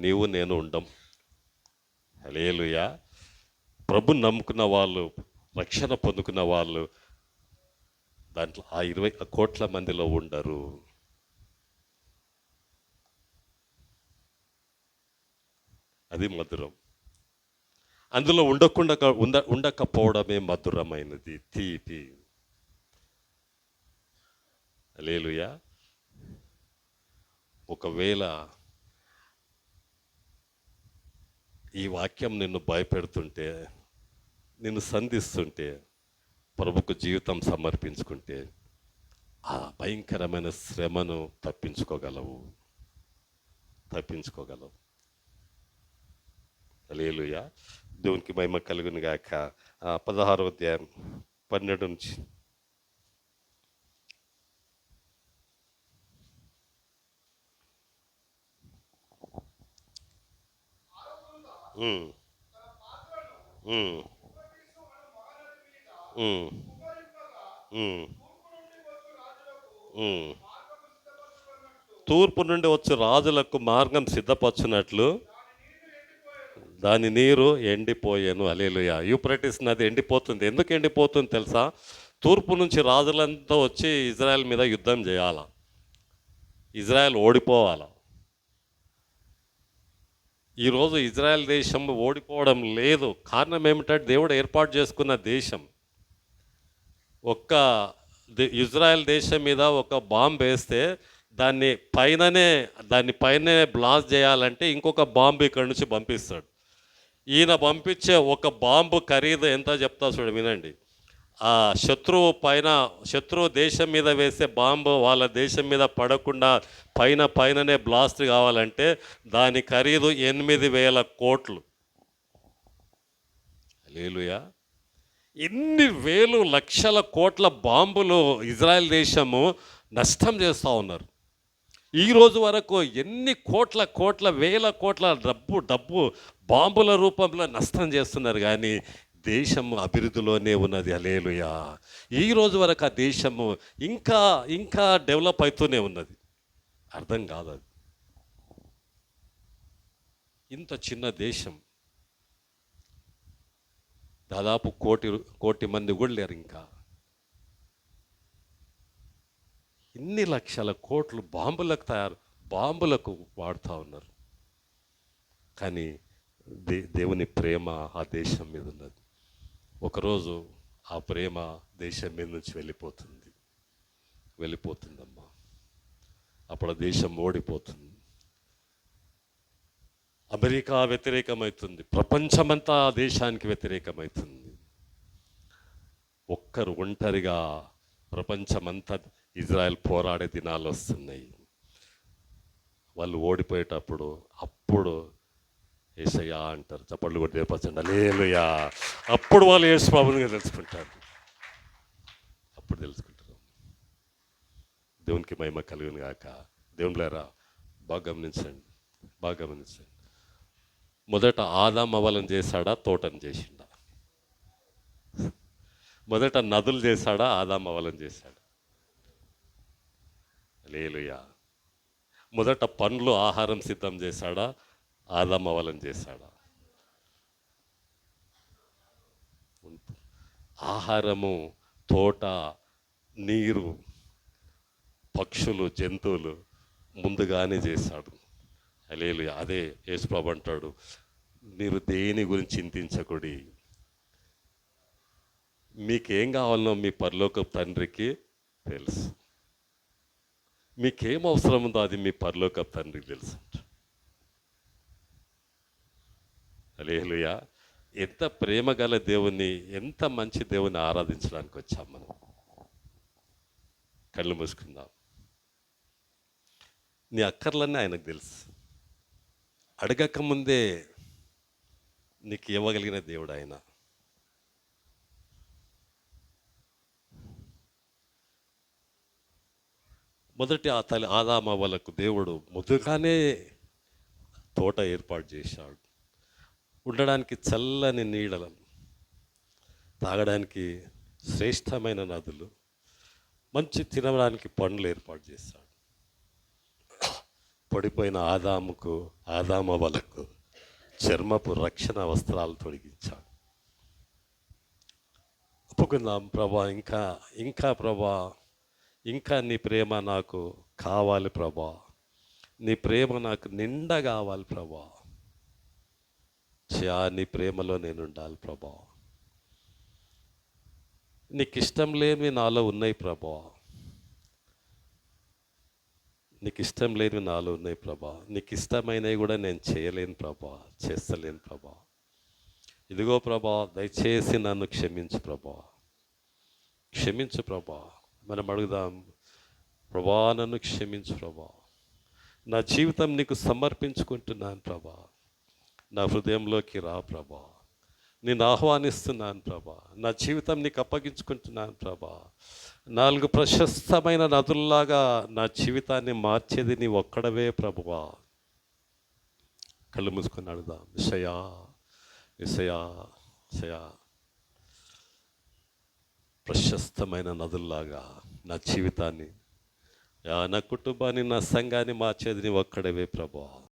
నీవు నేను ఉండం. హల్లెలూయా. ప్రభు నమ్ముకున్న వాళ్ళు, రక్షణ పొందుకున్న వాళ్ళు దాంట్లో ఆ 20 కోట్ల మందిలో ఉండరు. అది మధురం. అందులో ఉండకపోవడమే మధురమైనది, తీపి. హల్లెలూయా. ఒకవేళ ఈ వాక్యం నిన్ను భయపెడుతుంటే, నిన్ను సంధిస్తుంటే, ప్రభుకు జీవితం సమర్పించుకుంటే ఆ భయంకరమైన శ్రమను తప్పించుకోగలవు. హల్లెలూయా. దేవునికి మహిమ కలుగును గాక. 16వ అధ్యాయం 12 నుంచి. ఉమ్, ఉమ్, ఉమ్, ఉమ్, ఉమ్. తూర్పు నుండి వచ్చి రాజులకు మార్గం సిద్ధపరచునట్లు దాని నీరు ఎండిపోయాను. హల్లెలూయా. యూప్రటీస్ నది ఎండిపోతుంది. ఎందుకు ఎండిపోతుంది తెలుసా? తూర్పు నుంచి రాజులంతా వచ్చి ఇజ్రాయెల్ మీద యుద్ధం చేయాల, ఇజ్రాయెల్ ఓడిపోవాల. ఈరోజు ఇజ్రాయెల్ దేశం ఓడిపోవడం లేదు. కారణం ఏమిటంటే దేవుడు ఏర్పాటు చేసుకున్న దేశం. ఇజ్రాయెల్ దేశం మీద ఒక బాంబు వేస్తే దాన్ని పైననే బ్లాస్ట్ చేయాలంటే ఇంకొక బాంబు ఇక్కడ నుంచి పంపిస్తాడు. ఈయన పంపించే ఒక బాంబు ఖరీదు ఎంత చెప్తా చూడు, వినండి. ఆ శత్రువు దేశం మీద వేసే బాంబు వాళ్ళ దేశం మీద పడకుండా పైననే బ్లాస్ట్ కావాలంటే దాని ఖరీదు 8,000 కోట్లు. హల్లెలూయా. ఎన్ని వేలు లక్షల కోట్ల బాంబులు ఇజ్రాయెల్ దేశము నష్టం చేస్తూ ఉన్నారు. ఈరోజు వరకు ఎన్ని కోట్ల వేల కోట్ల డబ్బు బాంబుల రూపంలో నష్టం చేస్తున్నారు, కానీ దేశము అభివృద్ధిలోనే ఉన్నది. హల్లెలూయా. ఈరోజు వరకు ఆ దేశము ఇంకా డెవలప్ అవుతూనే ఉన్నది. అర్థం కాదు అది. ఇంత చిన్న దేశం, దాదాపు కోటి మంది కూడా లేరు. ఇంకా ఇన్ని లక్షల కోట్లు బాంబులకు వాడుతూ ఉన్నారు. కానీ దేవుని ప్రేమ ఆ దేశం మీద ఉన్నది. ఒకరోజు ఆ ప్రేమ దేశం మీద నుంచి వెళ్ళిపోతుందమ్మా. అప్పుడు దేశం ఓడిపోతుంది. అమెరికా వ్యతిరేకమవుతుంది, ప్రపంచమంతా ఆ దేశానికి వ్యతిరేకమవుతుంది. ఒంటరిగా ప్రపంచమంతా ఇజ్రాయెల్ పోరాడే దినాలు వస్తున్నాయి. వాళ్ళు ఓడిపోయేటప్పుడు అప్పుడు యేసయ్యా అంటారు. చప్పట్లు కొట్టి దేపచ్చండి, హల్లెలూయా. అప్పుడు వాళ్ళు యేసు ప్రభువుని తెలుసుకుంటారు. దేవునికి మహిమ కలుగును గాక. దేవునిలారా బాగా గమనించండి. మొదట ఆదాం అవ్వలను చేశాడా, తోటను చేసిండా? మొదట నదులు చేశాడా, ఆదాం అవ్వలను చేశాడా? హల్లెలూయా. మొదట పండ్లు ఆహారం సిద్ధం చేశాడా, ఆదాం అవ్వలను చేశాడా? ఆహారము, తోట, నీరు, పక్షులు, జంతువులు ముందుగానే చేశాడు. హల్లెలూయా. అదే యేసుప్రభు అంటాడు, మీరు దేని గురించి చింతించకుడి, మీకేం కావాలనో మీ పరలోక తండ్రికి తెలుసు. మీకేం అవసరం ఉందో అది మీ పరలోక తండ్రికి తెలుసు. హల్లెలూయా. ఎంత ప్రేమ గల దేవుణ్ణి, ఎంత మంచి దేవుని ఆరాధించడానికి వచ్చాం మనం. కళ్ళు మూసుకుందాం. నీ అక్కర్లన్నీ ఆయనకు తెలుసు. అడగక ముందే నీకు ఇవ్వగలిగిన దేవుడు ఆయన. మొదటి ఆ తల్లి ఆదామవ్వలకు దేవుడు ముందుగానే తోట ఏర్పాటు చేశాడు. ఉండడానికి చల్లని నీడలను, తాగడానికి శ్రేష్టమైన నదులు, మంచి తినడానికి పండ్లు ఏర్పాటు చేశాడు. పడిపోయిన ఆదామవ్వలకు చర్మపు రక్షణ వస్త్రాలు తొడిగించాడు. ఒప్పుకుందాం, ప్రభా, ఇంకా ప్రభా, ఇంకా నీ ప్రేమ నాకు కావాలి ప్రభా, నీ ప్రేమ నాకు నిండా కావాలి ప్రభా. నీ ప్రేమలో నేను ఉండాలి ప్రభా. నీకు ఇష్టం లేనివి నాలో ఉన్నాయి ప్రభా. నీకు ఇష్టం లేనివి నాలో ఉన్నాయి ప్రభా. నీకు ఇష్టమైనవి కూడా నేను చేయలేను ప్రభా, చేస్తలేను ప్రభా. ఇదిగో ప్రభా, దయచేసి నన్ను క్షమించు ప్రభా, క్షమించు ప్రభా. మనం అడుగుదాం, ప్రభా నన్ను క్షమించు ప్రభా, నా జీవితం నీకు సమర్పించుకుంటున్నాను ప్రభా, నా హృదయంలోకి రా ప్రభా, నేను ఆహ్వానిస్తున్నాను ప్రభా, నా జీవితం నీకు అప్పగించుకుంటున్నాను ప్రభా. 4 ప్రశస్తమైన నదుల్లాగా నా జీవితాన్ని మార్చేది నీ ఒక్కడవే ప్రభువా. కళ్ళు మూసుకొని అడుగుదాం, యేసయ్యా, యేసయ్యా, యేసయ్యా, ప్రశస్తమైన నదుల్లాగా నా జీవితాన్ని, నా కుటుంబాన్ని, నా సంఘాన్ని మార్చేది నీ ఒక్కడవే ప్రభువా.